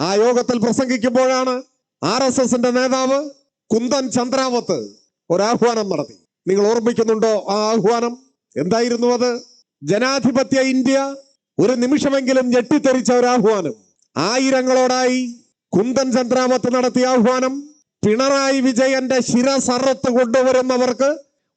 ആ യോഗത്തിൽ പ്രസംഗിക്കുമ്പോഴാണ് RSSന്റെ നേതാവ് കുന്ദൻ ചന്ദ്രാവത്ത് ഒരാഹ്വാനം നടത്തി. നിങ്ങൾ ഓർമ്മിക്കുന്നുണ്ടോ ആ ആഹ്വാനം? എന്തായിരുന്നു അത്? ജനാധിപത്യ ഇന്ത്യ ഒരു നിമിഷമെങ്കിലും ഞെട്ടിത്തെറിച്ച ഒരാഹ്വാനം. ആയിരങ്ങളോടായി കുന്ദൻ ചന്ദ്രാവത്ത് നടത്തിയ ആഹ്വാനം, പിണറായി വിജയന്റെ ശിരസറുത്ത് കൊണ്ടുവരുന്നവർക്ക്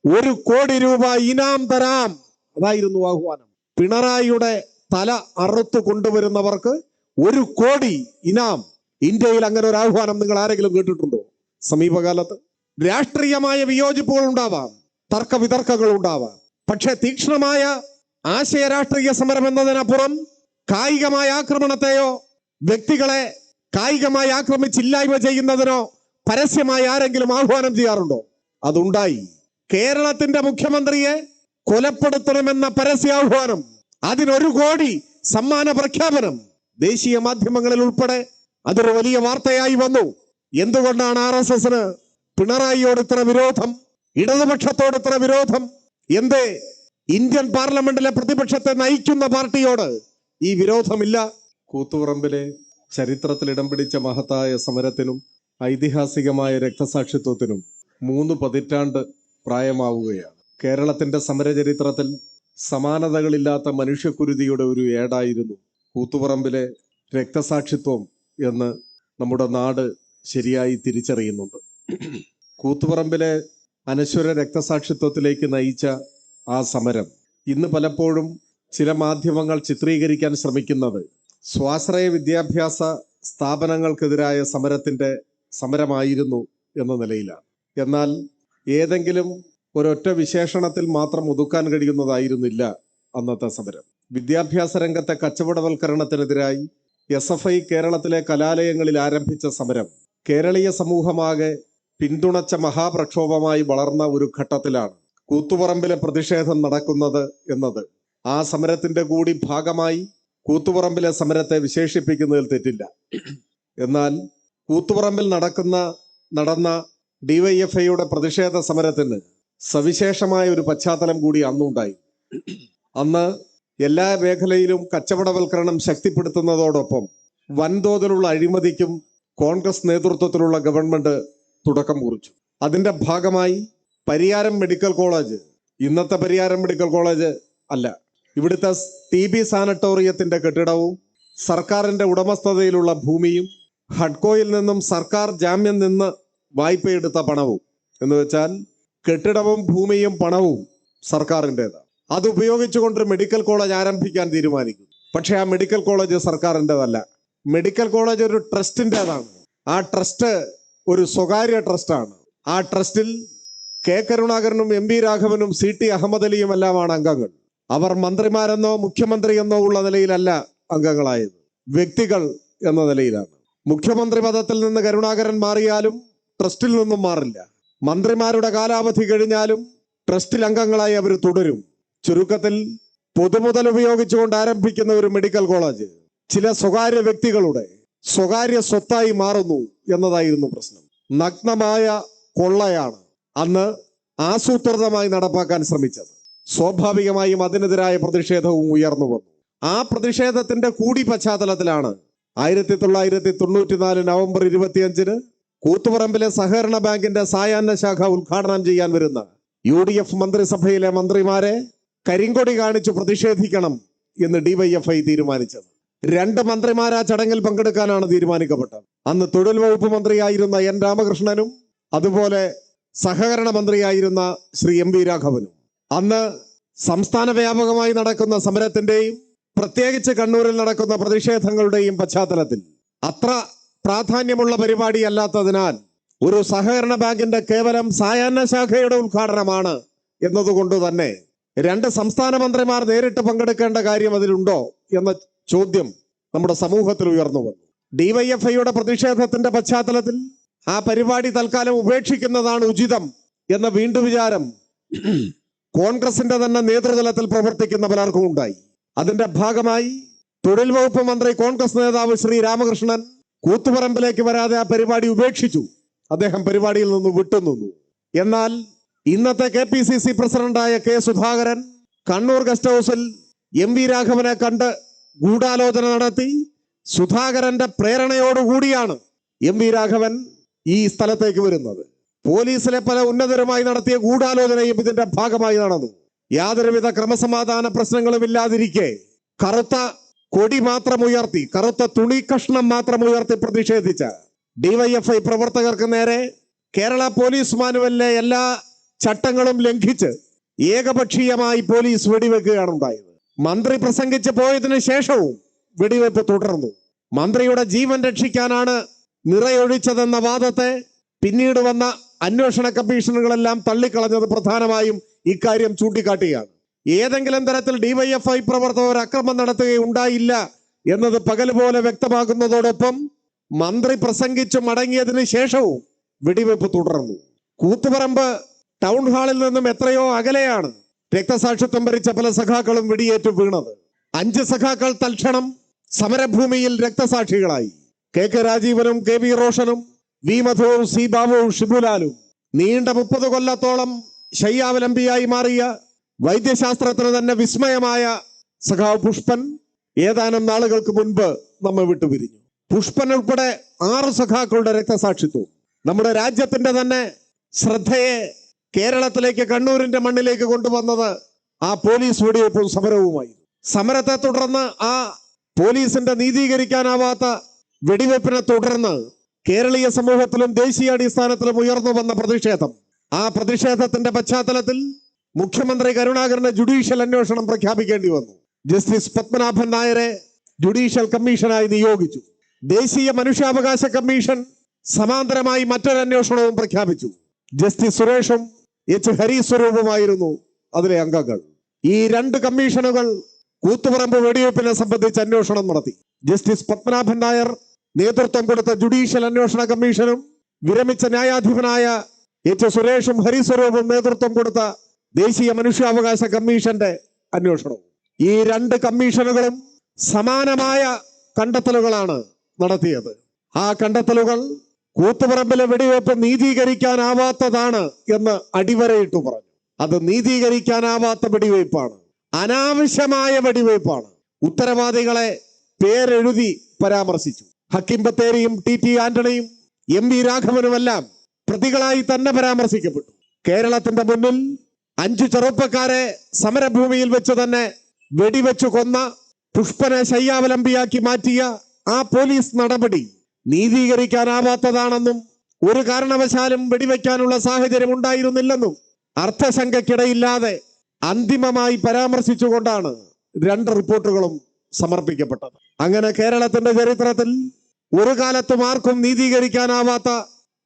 1 കോടി രൂപ ഇനാം തരാം. അതായിരുന്നു ആഹ്വാനം. പിണറായിയുടെ തല അറുത്ത് കൊണ്ടുവരുന്നവർക്ക് 1 കോടി ഇനാം. ഇന്ത്യയിൽ അങ്ങനെ ഒരു ആഹ്വാനം നിങ്ങൾ ആരെങ്കിലും കേട്ടിട്ടുണ്ടോ സമീപകാലത്ത്? രാഷ്ട്രീയമായ വിയോജിപ്പുകൾ ഉണ്ടാവാം, തർക്ക വിതർക്കങ്ങൾ ഉണ്ടാവാം. പക്ഷെ തീക്ഷ്ണമായ ആശയ രാഷ്ട്രീയ സമരം എന്നതിനപ്പുറം കായികമായ ആക്രമണത്തെയോ വ്യക്തികളെ കായികമായി ആക്രമിച്ചില്ലായ്മ ചെയ്യുന്നതിനോ പരസ്യമായി ആരെങ്കിലും ആഹ്വാനം ചെയ്യാറുണ്ടോ? അതുണ്ടായി. കേരളത്തിന്റെ മുഖ്യമന്ത്രിയെ കൊലപ്പെടുത്തണമെന്ന പരസ്യാഹ്വാനം, അതിന് 1 കോടി സമ്മാന പ്രഖ്യാപനം ദേശീയ മാധ്യമങ്ങളിൽ ഉൾപ്പെടെ അതൊരു വലിയ വാർത്തയായി വന്നു. എന്തുകൊണ്ടാണ് RSSന് പിണറായിയോട് ഇത്ര വിരോധം, ഇടതുപക്ഷത്തോട് ഇത്ര വിരോധം? എന്തേ ഇന്ത്യൻ പാർലമെന്റിലെ പ്രതിപക്ഷത്തെ നയിക്കുന്ന പാർട്ടിയോട് ഈ വിരോധമില്ല? കൂത്തുപറമ്പിലെ ചരിത്രത്തിൽ ഇടം പിടിച്ച മഹത്തായ സമരത്തിനും ഐതിഹാസികമായ രക്തസാക്ഷിത്വത്തിനും 3 പതിറ്റാണ്ട് പ്രായമാവുകയാണ്. കേരളത്തിന്റെ സമരചരിത്രത്തിൽ സമാനതകളില്ലാത്ത മനുഷ്യക്കുരുതിയുടെ ഒരു ഏടായിരുന്നു കൂത്തുപറമ്പിലെ രക്തസാക്ഷിത്വം എന്ന് നമ്മുടെ നാട് ശരിയായി തിരിച്ചറിയുന്നുണ്ട്. കൂത്തുപറമ്പിലെ അനശ്വര രക്തസാക്ഷിത്വത്തിലേക്ക് നയിച്ച ആ സമരം ഇന്ന് പലപ്പോഴും ചില മാധ്യമങ്ങൾ ചിത്രീകരിക്കാൻ ശ്രമിക്കുന്നത് സ്വാശ്രയ വിദ്യാഭ്യാസ സ്ഥാപനങ്ങൾക്കെതിരായ സമരമായിരുന്നു എന്ന നിലയിലാണ്. എന്നാൽ ഏതെങ്കിലും ഒരൊറ്റ വിശേഷണത്തിൽ മാത്രം ഒതുക്കാൻ കഴിയുന്നതായിരുന്നില്ല അന്നത്തെ സമരം. വിദ്യാഭ്യാസ രംഗത്തെ കച്ചവടവൽക്കരണത്തിനെതിരായി SFI കേരളത്തിലെ കലാലയങ്ങളിൽ ആരംഭിച്ച സമരം കേരളീയ സമൂഹമാകെ പിന്തുണച്ച മഹാപ്രക്ഷോഭമായി വളർന്ന ഒരു ഘട്ടത്തിലാണ് കൂത്തുപറമ്പിലെ പ്രതിഷേധം നടക്കുന്നത് എന്നത്. ആ സമരത്തിന്റെ കൂടി ഭാഗമായി കൂത്തുപറമ്പിലെ സമരത്തെ വിശേഷിപ്പിക്കുന്നതിൽ തെറ്റില്ല. എന്നാൽ കൂത്തുപറമ്പിൽ നടന്ന DYFIയുടെ പ്രതിഷേധ സമരത്തിന് സവിശേഷമായ ഒരു പശ്ചാത്തലം കൂടി അന്നുണ്ടായി. അന്ന് എല്ലാ മേഖലയിലും കച്ചവടവൽക്കരണം ശക്തിപ്പെടുത്തുന്നതോടൊപ്പം വൻതോതിലുള്ള അഴിമതിക്കും കോൺഗ്രസ് നേതൃത്വത്തിലുള്ള ഗവൺമെന്റ് തുടക്കം കുറിച്ചു. അതിന്റെ ഭാഗമായി പരിയാരം മെഡിക്കൽ കോളേജ്, ഇന്നത്തെ പരിയാരം മെഡിക്കൽ കോളേജ് അല്ല, ഇവിടുത്തെ TB സാനറ്റോറിയത്തിന്റെ കെട്ടിടവും സർക്കാരിന്റെ ഉടമസ്ഥതയിലുള്ള ഭൂമിയും ഹഡ്കോയിൽ നിന്നും സർക്കാർ ജാമ്യം നിന്ന് വായ്പയെടുത്ത പണവും, എന്ന് വെച്ചാൽ കെട്ടിടവും ഭൂമിയും പണവും സർക്കാരിൻ്റെതാണ്. അത് ഉപയോഗിച്ചുകൊണ്ടൊരു മെഡിക്കൽ കോളേജ് ആരംഭിക്കാൻ തീരുമാനിക്കും. പക്ഷെ ആ മെഡിക്കൽ കോളേജ് സർക്കാരിൻ്റെതല്ല. മെഡിക്കൽ കോളേജ് ഒരു ട്രസ്റ്റിൻ്റെതാണ്. ആ ട്രസ്റ്റ് ഒരു സ്വകാര്യ ട്രസ്റ്റാണ്. ആ ട്രസ്റ്റിൽ K കരുണാകരനും MV രാഘവനും CT അഹമ്മദ് അലിയും എല്ലാമാണ് അംഗങ്ങൾ. അവർ മന്ത്രിമാരെന്നോ മുഖ്യമന്ത്രിയെന്നോ ഉള്ള നിലയിലല്ല അംഗങ്ങളായത്, വ്യക്തികൾ എന്ന നിലയിലാണ്. മുഖ്യമന്ത്രി പദത്തിൽ നിന്ന് കരുണാകരൻ മാറിയാലും ട്രസ്റ്റിൽ നിന്നും മാറില്ല. മന്ത്രിമാരുടെ കാലാവധി കഴിഞ്ഞാലും ട്രസ്റ്റിൽ അംഗങ്ങളായി അവർ തുടരും. ചുരുക്കത്തിൽ പൊതുമുതൽ ഉപയോഗിച്ചുകൊണ്ട് ആരംഭിക്കുന്ന ഒരു മെഡിക്കൽ കോളേജ് ചില സ്വകാര്യ വ്യക്തികളുടെ സ്വകാര്യ സ്വത്തായി മാറുന്നു എന്നതായിരുന്നു പ്രശ്നം. നഗ്നമായ കൊള്ളയാണ് അന്ന് ആസൂത്രിതമായി നടപ്പാക്കാൻ ശ്രമിച്ചത്. സ്വാഭാവികമായും അതിനെതിരായ പ്രതിഷേധവും ഉയർന്നു വന്നു. ആ പ്രതിഷേധത്തിന്റെ കൂടി പശ്ചാത്തലത്തിലാണ് 1994 നവംബർ 25 കൂത്തുപറമ്പിലെ സഹകരണ ബാങ്കിന്റെ സായാഹ്ന ശാഖ ഉദ്ഘാടനം ചെയ്യാൻ വരുന്ന UDF മന്ത്രിസഭയിലെ മന്ത്രിമാരെ കരിങ്കൊടി കാണിച്ചു പ്രതിഷേധിക്കണം എന്ന് DYFI തീരുമാനിച്ചത്. 2 മന്ത്രിമാർ ആ ചടങ്ങിൽ പങ്കെടുക്കാനാണ് തീരുമാനിക്കപ്പെട്ടത്. അന്ന് തൊഴിൽ വകുപ്പ് മന്ത്രിയായിരുന്ന N രാമകൃഷ്ണനും അതുപോലെ സഹകരണ മന്ത്രിയായിരുന്ന ശ്രീ MV രാഘവനും. അന്ന് സംസ്ഥാന വ്യാപകമായി നടക്കുന്ന സമരത്തിന്റെയും പ്രത്യേകിച്ച് കണ്ണൂരിൽ നടക്കുന്ന പ്രതിഷേധങ്ങളുടെയും പശ്ചാത്തലത്തിൽ അത്ര പ്രാധാന്യമുള്ള പരിപാടി അല്ലാത്തതിനാൽ ഒരു സഹകരണ ബാങ്കിന്റെ കേവലം സായാഹ്ന ശാഖയുടെ ഉദ്ഘാടനമാണ് എന്നതുകൊണ്ട് തന്നെ 2 സംസ്ഥാന മന്ത്രിമാർ നേരിട്ട് പങ്കെടുക്കേണ്ട കാര്യം അതിലുണ്ടോ എന്ന ചോദ്യം നമ്മുടെ സമൂഹത്തിൽ ഉയർന്നു വന്നു. DYFIയുടെ പ്രതിഷേധത്തിന്റെ പശ്ചാത്തലത്തിൽ ആ പരിപാടി തൽക്കാലം ഉപേക്ഷിക്കുന്നതാണ് ഉചിതം എന്ന വീണ്ടും വിചാരം കോൺഗ്രസിന്റെ തന്നെ നേതൃതലത്തിൽ പ്രവർത്തിക്കുന്ന പലർക്കും ഉണ്ടായി. അതിന്റെ ഭാഗമായി തൊഴിൽ വകുപ്പ് മന്ത്രി കോൺഗ്രസ് നേതാവ് ശ്രീ രാമകൃഷ്ണൻ കൂത്തുപറമ്പിലേക്ക് വരാതെ ആ പരിപാടി ഉപേക്ഷിച്ചു. അദ്ദേഹം പരിപാടിയിൽ നിന്ന് വിട്ടുനിന്നു. എന്നാൽ ഇന്നത്തെ KPCC പ്രസിഡന്റായ K സുധാകരൻ കണ്ണൂർ ഗസ്റ്റ് ഹൗസിൽ MV രാഘവനെ കണ്ട് ഗൂഢാലോചന നടത്തി സുധാകരന്റെ പ്രേരണയോടുകൂടിയാണ് എം വി രാഘവൻ ഈ സ്ഥലത്തേക്ക് വരുന്നത്. പോലീസിലെ പല ഉന്നതരുമായി നടത്തിയ ഗൂഢാലോചനയും ഇതിന്റെ ഭാഗമായി നടന്നു. യാതൊരുവിധ ക്രമസമാധാന പ്രശ്നങ്ങളും ഇല്ലാതിരിക്കെ കറുത്ത കൊടി മാത്രം ഉയർത്തി, കറുത്ത തുണി കഷ്ണം മാത്രം ഉയർത്തി പ്രതിഷേധിച്ച ഡിവൈഎഫ്ഐ പ്രവർത്തകർക്ക് നേരെ കേരള പോലീസ് മാനുവലിലെ എല്ലാ ചട്ടങ്ങളും ലംഘിച്ച് ഏകപക്ഷീയമായി പോലീസ് വെടിവെക്കുകയാണ് ഉണ്ടായത്. മന്ത്രി പ്രസംഗിച്ച് പോയതിനു ശേഷവും വെടിവെപ്പ് തുടർന്നു. മന്ത്രിയുടെ ജീവൻ രക്ഷിക്കാനാണ് നിറയൊഴിച്ചതെന്ന വാദത്തെ പിന്നീട് വന്ന അന്വേഷണ കമ്മീഷനുകളെല്ലാം തള്ളിക്കളഞ്ഞത് പ്രധാനമായും ഇക്കാര്യം ചൂണ്ടിക്കാട്ടുകയാണ്. ഏതെങ്കിലും തരത്തിൽ ഡിവൈഎഫ്ഐ പ്രവർത്തകർ അക്രമം നടത്തുകയുണ്ടായില്ല എന്നത് പകൽ പോലെ വ്യക്തമാകുന്നതോടൊപ്പം മന്ത്രി പ്രസംഗിച്ചു മടങ്ങിയതിനു ശേഷവും വെടിവെപ്പ് തുടർന്നു. കൂത്തുപറമ്പ് ടൗൺ ഹാളിൽ നിന്നും എത്രയോ അകലെയാണ് രക്തസാക്ഷിത്വം ഭരിച്ച പല സഖാക്കളും വെടിയേറ്റു വീണത്. 5 സഖാക്കൾ തൽക്ഷണം സമരഭൂമിയിൽ രക്തസാക്ഷികളായി. കെ രാജീവനും KV റോഷനും വി മധുവും സി ബാബുവും ഷിബുലാലും നീണ്ട 30 കൊല്ലത്തോളം ശയ്യാവലംബിയായി മാറിയ വൈദ്യശാസ്ത്രത്തിന് തന്നെ വിസ്മയമായ സഖാവ് പുഷ്പൻ ഏതാനും നാളുകൾക്ക് മുൻപ് നമ്മെ വിട്ടുപിരിഞ്ഞു. പുഷ്പൻ ഉൾപ്പെടെ 6 സഖാക്കളുടെ രക്തസാക്ഷിത്വം നമ്മുടെ രാജ്യത്തിന്റെ തന്നെ ശ്രദ്ധയെ കേരളത്തിലേക്ക്, കണ്ണൂരിന്റെ മണ്ണിലേക്ക് കൊണ്ടുവന്നത് ആ പോലീസ് വെടിവെപ്പും സമരവുമായി. സമരത്തെ തുടർന്ന് ആ പോലീസിന്റെ നീതീകരിക്കാനാവാത്ത വെടിവെപ്പിനെ തുടർന്ന് കേരളീയ സമൂഹത്തിലും ദേശീയാടിസ്ഥാനത്തിലും ഉയർന്നു വന്ന പ്രതിഷേധം, ആ പ്രതിഷേധത്തിന്റെ പശ്ചാത്തലത്തിൽ മുഖ്യമന്ത്രി കരുണാകരന് ജുഡീഷ്യൽ അന്വേഷണം പ്രഖ്യാപിക്കേണ്ടി വന്നു. ജസ്റ്റിസ് പത്മനാഭൻ നായരെ ജുഡീഷ്യൽ കമ്മീഷനായി നിയോഗിച്ചു. ദേശീയ മനുഷ്യാവകാശ കമ്മീഷൻ സമാന്തരമായി മറ്റൊരു അന്വേഷണവും പ്രഖ്യാപിച്ചു. ജസ്റ്റിസ് സുരേഷും ഹരീശ്വരവുമായിരുന്നു അതിലെ അംഗങ്ങൾ. ഈ 2 കമ്മീഷനുകൾ കൂത്തുപറമ്പ് വെടിവെപ്പിനെ സംബന്ധിച്ച് അന്വേഷണം നടത്തി. ജസ്റ്റിസ് പത്മനാഭൻ നായർ നേതൃത്വം കൊടുത്ത ജുഡീഷ്യൽ അന്വേഷണ കമ്മീഷനും വിരമിച്ച ന്യായാധിപനായ സുരേഷും ഹരീശ്വരവും നേതൃത്വം കൊടുത്ത ദേശീയ മനുഷ്യാവകാശ കമ്മീഷന്റെ അന്വേഷണവും. ഈ 2 കമ്മീഷനുകളും സമാനമായ കണ്ടെത്തലുകളാണ് നടത്തിയത്. ആ കണ്ടെത്തലുകൾ കൂത്തുപറമ്പിലെ വെടിവെപ്പ് നീതീകരിക്കാനാവാത്തതാണ് എന്ന് അടിവരയിട്ടു പറഞ്ഞു. അത് നീതീകരിക്കാനാവാത്ത വെടിവെയ്പ്പാണ്, അനാവശ്യമായ വെടിവെയ്പ്പാണ്. ഉത്തരവാദികളെ പേരെഴുതി പരാമർശിച്ചു. ഹക്കീം ബത്തേരിയും TT ആന്റണിയും MV രാഘവനുമെല്ലാം പ്രതികളായി തന്നെ പരാമർശിക്കപ്പെട്ടു. കേരളത്തിന്റെ മുന്നിൽ 5 ചെറുപ്പക്കാരെ സമരഭൂമിയിൽ വെച്ച് തന്നെ വെടിവെച്ചു കൊന്ന, പുഷ്പനെ ശയ്യാവലംബിയാക്കി മാറ്റിയ ആ പോലീസ് നടപടി നീതീകരിക്കാനാവാത്തതാണെന്നും ഒരു കാരണവശാലും വെടിവെക്കാനുള്ള സാഹചര്യം ഉണ്ടായിരുന്നില്ലെന്നും അർത്ഥശങ്കയ്ക്കിടയില്ലാതെ അന്തിമമായി പരാമർശിച്ചുകൊണ്ടാണ് 2 റിപ്പോർട്ടുകളും സമർപ്പിക്കപ്പെട്ടത്. അങ്ങനെ കേരളത്തിന്റെ ചരിത്രത്തിൽ ഒരു കാലത്തും ആർക്കും നീതീകരിക്കാനാവാത്ത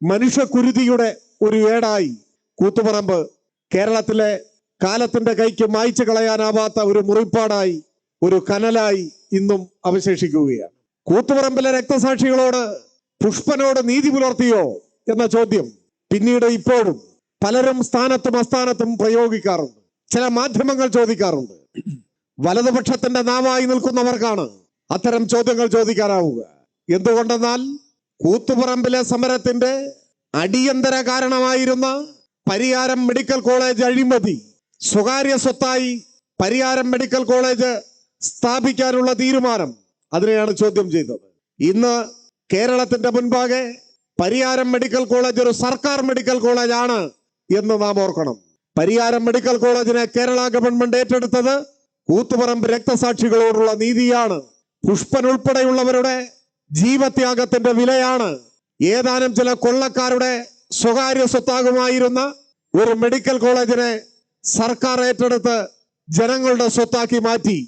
മനുഷ്യക്കുരുതിയുടെ ഒരു ഏടായി കൂത്തുപറമ്പ് കേരളത്തിലെ കാലത്തിന്റെ കൈക്ക് മായ്ച്ചു കളയാനാവാത്ത ഒരു മുറിപ്പാടായി, ഒരു കനലായി ഇന്നും അവശേഷിക്കുകയാണ്. കൂത്തുപറമ്പിലെ രക്തസാക്ഷികളോട് പുഷ്പനോട് നീതി പുലർത്തിയോ എന്ന ചോദ്യം പിന്നീട് ഇപ്പോഴും പലരും സ്ഥാനത്തും അസ്ഥാനത്തും പ്രയോഗിക്കാറുണ്ട്. ചില മാധ്യമങ്ങൾ ചോദിക്കാറുണ്ട്. വലതുപക്ഷത്തിന്റെ നാവായി നിൽക്കുന്നവർക്കാണ് അത്തരം ചോദ്യങ്ങൾ ചോദിക്കാനാവുക. എന്തുകൊണ്ടെന്നാൽ കൂത്തുപറമ്പിലെ സമരത്തിന്റെ അടിയന്തര കാരണമായിരുന്ന പരിയാരം മെഡിക്കൽ കോളേജ് അഴിമതി, സ്വകാര്യ സ്വത്തായി പരിയാരം മെഡിക്കൽ കോളേജ് സ്ഥാപിക്കാനുള്ള തീരുമാനം, അതിനെയാണ് ചോദ്യം ചെയ്തത്. ഇന്ന് കേരളത്തിന്റെ മുൻപാകെ പരിയാരം മെഡിക്കൽ കോളേജ് ഒരു സർക്കാർ മെഡിക്കൽ കോളേജ് ആണ് എന്ന് നാം ഓർക്കണം. പരിയാരം മെഡിക്കൽ കോളേജിനെ കേരള ഗവൺമെന്റ് ഏറ്റെടുത്തത് കൂത്തുപറമ്പ് രക്തസാക്ഷികളോടുള്ള നീതിയാണ്. പുഷ്പൻ ഉൾപ്പെടെയുള്ളവരുടെ ജീവത്യാഗത്തിന്റെ വിലയാണ് ഏതാനും ചില കൊള്ളക്കാരുടെ സ്വകാര്യ സ്വത്താകുമായിരുന്ന ഒരു മെഡിക്കൽ കോളേജിനെ സർക്കാർ ഏറ്റെടുത്ത് ജനങ്ങളുടെ സ്വത്താക്കി മാറ്റി.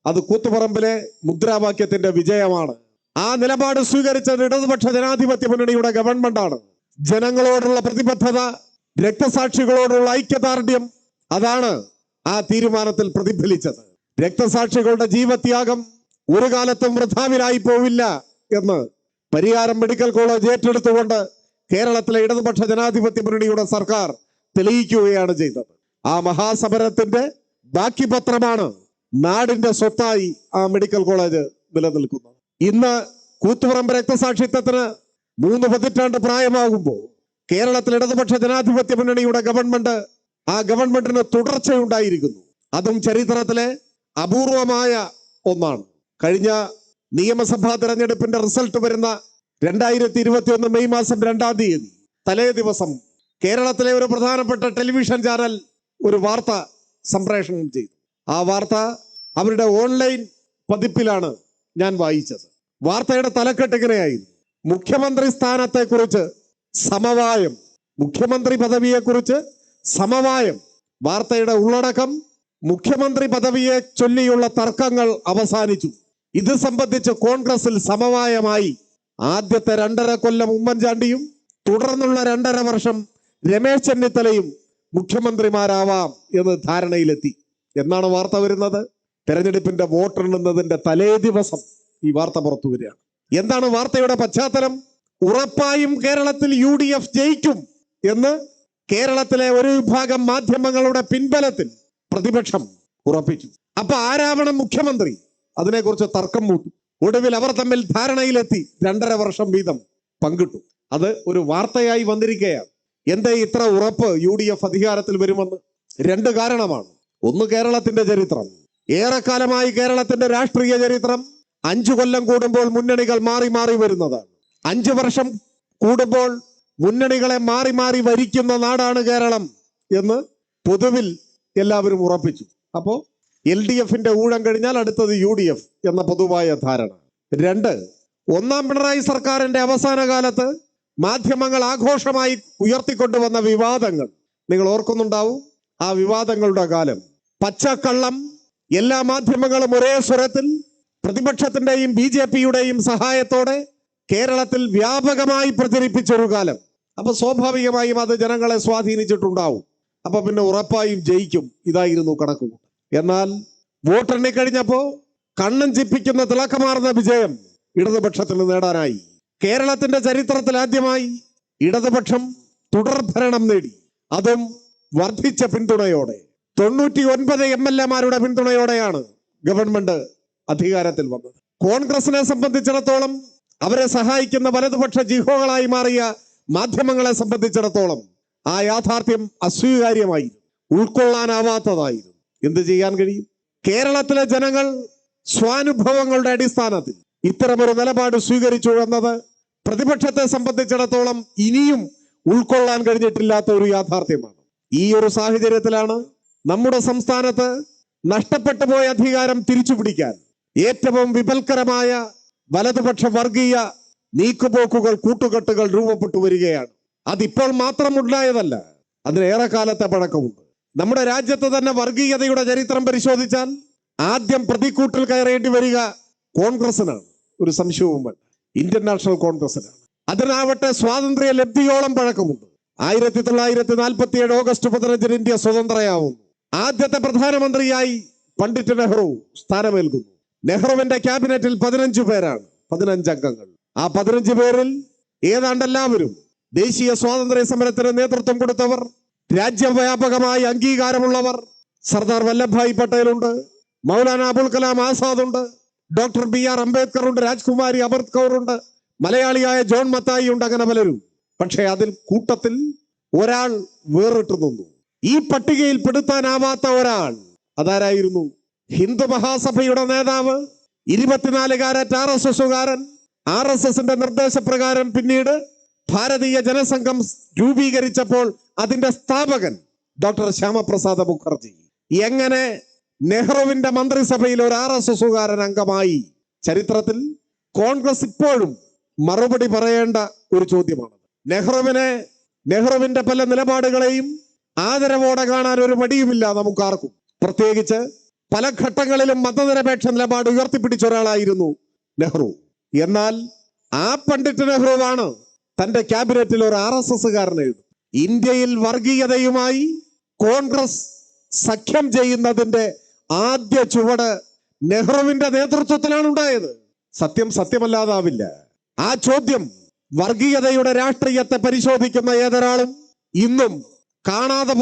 അത് കൂത്തുപറമ്പിലെ മുദ്രാവാക്യത്തിന്റെ വിജയമാണ്. ആ നിലപാട് സ്വീകരിച്ചത് ഇടതുപക്ഷ ജനാധിപത്യ മുന്നണിയുടെ ഗവൺമെന്റാണ്. ജനങ്ങളോടുള്ള പ്രതിബദ്ധത, രക്തസാക്ഷികളോടുള്ള ഐക്യദാർഢ്യം, അതാണ് ആ തീരുമാനത്തിൽ പ്രതിഫലിച്ചത്. രക്തസാക്ഷികളുടെ ജീവത്യാഗം ഒരു കാലത്തും വൃഥാവിലായി പോവില്ല എന്ന് പരിയാരം മെഡിക്കൽ കോളേജ് ഏറ്റെടുത്തുകൊണ്ട് കേരളത്തിലെ ഇടതുപക്ഷ ജനാധിപത്യ മുന്നണിയുടെ സർക്കാർ തെളിയിക്കുകയാണ് ചെയ്തത്. ആ മഹാസമരത്തിന്റെ ബാക്കി പത്രമാണ് നാടിന്റെ സ്വത്തായി ആ മെഡിക്കൽ കോളേജ് നിലനിൽക്കുന്നത്. ഇന്ന് കൂത്തുപറമ്പ് രക്തസാക്ഷിത്വത്തിന് 3 പതിറ്റാണ്ട് പ്രായമാകുമ്പോൾ കേരളത്തിൽ ഇടതുപക്ഷ ജനാധിപത്യ മുന്നണിയുടെ ഗവൺമെന്റ്, ആ ഗവൺമെന്റിന് തുടർച്ചയുണ്ടായിരിക്കുന്നു. അതും ചരിത്രത്തിലെ അപൂർവമായ ഒന്നാണ്. കഴിഞ്ഞ നിയമസഭാ തെരഞ്ഞെടുപ്പിന്റെ റിസൾട്ട് വരുന്ന 2021 മെയ് മാസം 2-ാം തീയതി തലേ ദിവസം കേരളത്തിലെ ഒരു പ്രധാനപ്പെട്ട ടെലിവിഷൻ ചാനൽ ഒരു വാർത്ത സംപ്രേഷണം ചെയ്തു. ആ വാർത്ത അവരുടെ ഓൺലൈൻ പതിപ്പിലാണ് ഞാൻ വായിച്ചത്. വാർത്തയുടെ തലക്കെട്ട് ഇങ്ങനെയായിരുന്നു: മുഖ്യമന്ത്രി സ്ഥാനത്തെക്കുറിച്ച് സമവായം, മുഖ്യമന്ത്രി പദവിയെക്കുറിച്ച് സമവായം. വാർത്തയുടെ ഉള്ളടക്കം: മുഖ്യമന്ത്രി പദവിയെ ചൊല്ലിയുള്ള തർക്കങ്ങൾ അവസാനിച്ചു. ഇത് സംബന്ധിച്ച് കോൺഗ്രസിൽ സമവായമായി. ആദ്യത്തെ 2.5 കൊല്ലം ഉമ്മൻചാണ്ടിയും തുടർന്നുള്ള 2.5 വർഷം രമേശ് ചെന്നിത്തലയും മുഖ്യമന്ത്രിമാരാവാം എന്ന് ധാരണയിലെത്തി എന്നാണ് വാർത്ത വരുന്നത്. തെരഞ്ഞെടുപ്പിന്റെ വോട്ടെണ്ണുന്നതിന്റെ തലേ ദിവസം ഈ വാർത്ത പുറത്തു വരികയാണ്. എന്താണ് വാർത്തയുടെ പശ്ചാത്തലം? ഉറപ്പായും കേരളത്തിൽ UDF ജയിക്കും എന്ന് കേരളത്തിലെ ഒരു വിഭാഗം മാധ്യമങ്ങളുടെ പിൻബലത്തിൽ പ്രതിപക്ഷം ഉറപ്പിച്ചു. അപ്പൊ ആരാവണം മുഖ്യമന്ത്രി? അതിനെക്കുറിച്ച് തർക്കം മൂത്തു. ഒടുവിൽ അവർ തമ്മിൽ ധാരണയിലെത്തി 2.5 വർഷം വീതം പങ്കിട്ടു. അത് ഒരു വാർത്തയായി വന്നിരിക്കുകയാണ്. എന്താ ഇത്ര ഉറപ്പ് UDF അധികാരത്തിൽ വരുമെന്ന്? 2 കാരണമാണ്. ഒന്ന്, കേരളത്തിന്റെ ചരിത്രം. ഏറെക്കാലമായി കേരളത്തിന്റെ രാഷ്ട്രീയ ചരിത്രം 5 കൊല്ലം കൂടുമ്പോൾ മുന്നണികൾ മാറി മാറി വരുന്നതാണ്. 5 വർഷം കൂടുമ്പോൾ മുന്നണികളെ മാറി മാറി ഭരിക്കുന്ന നാടാണ് കേരളം എന്ന് പൊതുവിൽ എല്ലാവരും ഉറപ്പിച്ചു. അപ്പോ LDFന്റെ ഊഴം കഴിഞ്ഞാൽ അടുത്തത് UDF എന്ന പൊതുവായ ധാരണ. 2, ഒന്നാം പിണറായി സർക്കാരിന്റെ അവസാന കാലത്ത് മാധ്യമങ്ങൾ ആഘോഷമായി ഉയർത്തിക്കൊണ്ടുവന്ന വിവാദങ്ങൾ നിങ്ങൾ ഓർക്കുന്നുണ്ടാവും. ആ വിവാദങ്ങളുടെ കാലം. പച്ചക്കള്ളം എല്ലാ മാധ്യമങ്ങളും ഒരേ സ്വരത്തിൽ പ്രതിപക്ഷത്തിന്റെയും BJPയുടെയും സഹായത്തോടെ കേരളത്തിൽ വ്യാപകമായി പ്രചരിപ്പിച്ചൊരു കാലം. അപ്പൊ സ്വാഭാവികമായും അത് ജനങ്ങളെ സ്വാധീനിച്ചിട്ടുണ്ടാവും. അപ്പൊ പിന്നെ ഉറപ്പായും ജയിക്കും, ഇതായിരുന്നു കണക്കുകൂട്ടൽ. എന്നാൽ വോട്ടെണ്ണി കഴിഞ്ഞപ്പോ കണ്ണൻ ചിപ്പിക്കുന്ന തിളക്കമാർന്ന വിജയം ഇടതുപക്ഷത്തിന് നേടാനായി. കേരളത്തിന്റെ ചരിത്രത്തിൽ ആദ്യമായി ഇടതുപക്ഷം തുടർഭരണം നേടി. അതും വർദ്ധിച്ച പിന്തുണയോടെ. 99 MLA-മാരുടെ പിന്തുണയോടെയാണ് ഗവൺമെന്റ് അധികാരത്തിൽ വന്നത്. കോൺഗ്രസിനെ സംബന്ധിച്ചിടത്തോളം അവരെ സഹായിക്കുന്ന വലതുപക്ഷ ജിഹോകളായി മാറിയ മാധ്യമങ്ങളെ സംബന്ധിച്ചിടത്തോളം ആ യാഥാർത്ഥ്യം അസ്വീകാര്യമായി, ഉൾക്കൊള്ളാനാവാത്തതായിരുന്നു. എന്ത് ചെയ്യാൻ കഴിയും? കേരളത്തിലെ ജനങ്ങൾ സ്വാനുഭവങ്ങളുടെ അടിസ്ഥാനത്തിൽ ഇത്തരമൊരു നിലപാട് സ്വീകരിച്ചു എന്നത് പ്രതിപക്ഷത്തെ സംബന്ധിച്ചിടത്തോളം ഇനിയും ഉൾക്കൊള്ളാൻ കഴിഞ്ഞിട്ടില്ലാത്ത ഒരു യാഥാർത്ഥ്യമാണ്. ഈ ഒരു സാഹചര്യത്തിലാണ് നമ്മുടെ സംസ്ഥാനത്ത് നഷ്ടപ്പെട്ടു പോയ അധികാരം തിരിച്ചുപിടിക്കാൻ ഏറ്റവും വിപൽക്കരമായ വലതുപക്ഷ വർഗീയ നീക്കുപോക്കുകൾ, കൂട്ടുകെട്ടുകൾ രൂപപ്പെട്ടു വരികയാണ്. അതിപ്പോൾ മാത്രം ഉണ്ടായതല്ല, അതിനേറെ കാലത്തെ പഴക്കമുണ്ട്. നമ്മുടെ രാജ്യത്ത് തന്നെ വർഗീയതയുടെ ചരിത്രം പരിശോധിച്ചാൽ ആദ്യം പ്രതിക്കൂട്ടിൽ കയറേണ്ടി വരിക കോൺഗ്രസിനാണ്. ഒരു സംശയവും വേണ്ട. Indian national കോൺഗ്രസിനാണ്. അതിനാവട്ടെ സ്വാതന്ത്ര്യ ലബ്ധിയോളം പഴക്കമുണ്ട്. 1947 ഓഗസ്റ്റ് 15 ഇന്ത്യ സ്വതന്ത്രയാവുന്നു. ആദ്യത്തെ പ്രധാനമന്ത്രിയായി പണ്ഡിറ്റ് നെഹ്റു സ്ഥാനമേൽക്കുന്നു. നെഹ്റുവിന്റെ ക്യാബിനറ്റിൽ 15 പേരാണ്, 15 അംഗങ്ങൾ. ആ 15 പേരിൽ ഏതാണ്ട് എല്ലാവരും ദേശീയ സ്വാതന്ത്ര്യ സമരത്തിന് നേതൃത്വം കൊടുത്തവർ, രാജ്യവ്യാപകമായി അംഗീകാരമുള്ളവർ. സർദാർ വല്ലഭായ് പട്ടേൽ ഉണ്ട്, മൗലാന അബുൽ കലാം ആസാദ് ഉണ്ട്, ഡോക്ടർ BR അംബേദ്കർ ഉണ്ട്, രാജ്കുമാരി അമൃത് കൗർ ഉണ്ട്, മലയാളിയായ ജോൺ മത്തായി ഉണ്ട്, അങ്ങനെ പലരും. പക്ഷേ അതിൽ കൂട്ടത്തിൽ ഒരാൾ വേറിട്ടു നിന്നു. ഈ പട്ടികയിൽ പെടുത്താനാവാത്ത ഒരാൾ അതാരായിരുന്നു? ഹിന്ദു മഹാസഭയുടെ നേതാവ്, 24 കാരറ്റ് RSSകാരൻ. RSSന്റെ നിർദ്ദേശപ്രകാരം പിന്നീട് ഭാരതീയ ജനസംഘം രൂപീകരിച്ചപ്പോൾ അതിന്റെ സ്ഥാപകൻ ഡോക്ടർ ശ്യാമപ്രസാദ മുഖർജി. എങ്ങനെ നെഹ്റുവിന്റെ മന്ത്രിസഭയിൽ ഒരു RSSകാരൻ അംഗമായി? ചരിത്രത്തിൽ കോൺഗ്രസ് ഇപ്പോഴും മറുപടി പറയേണ്ട ഒരു ചോദ്യമാണ്. നെഹ്റുവിന്റെ പല നിലപാടുകളെയും ആദരവോടെ കാണാൻ ഒരു മടിയുമില്ല നമുക്കാർക്കും. പ്രത്യേകിച്ച് പല ഘട്ടങ്ങളിലും മതനിരപേക്ഷ നിലപാട് ഉയർത്തിപ്പിടിച്ച ഒരാളായിരുന്നു നെഹ്റു. എന്നാൽ ആ പണ്ഡിറ്റ് നെഹ്റുവാണ് തന്റെ ക്യാബിനറ്റിൽ ഒരു RSSകാരനെ. ഇന്ത്യയിൽ വർഗീയതയുമായി കോൺഗ്രസ് സഖ്യം ചെയ്യുന്നതിന്റെ ആദ്യ ചുവട് നെഹ്റുവിന്റെ നേതൃത്വത്തിലാണ് ഉണ്ടായത്. സത്യം സത്യമല്ലാതാവില്ല. ആ ചോദ്യം വർഗീയതയുടെ രാഷ്ട്രീയത്തെ പരിശോധിക്കുന്ന ഏതൊരാളും ഇന്നും കാണാതെ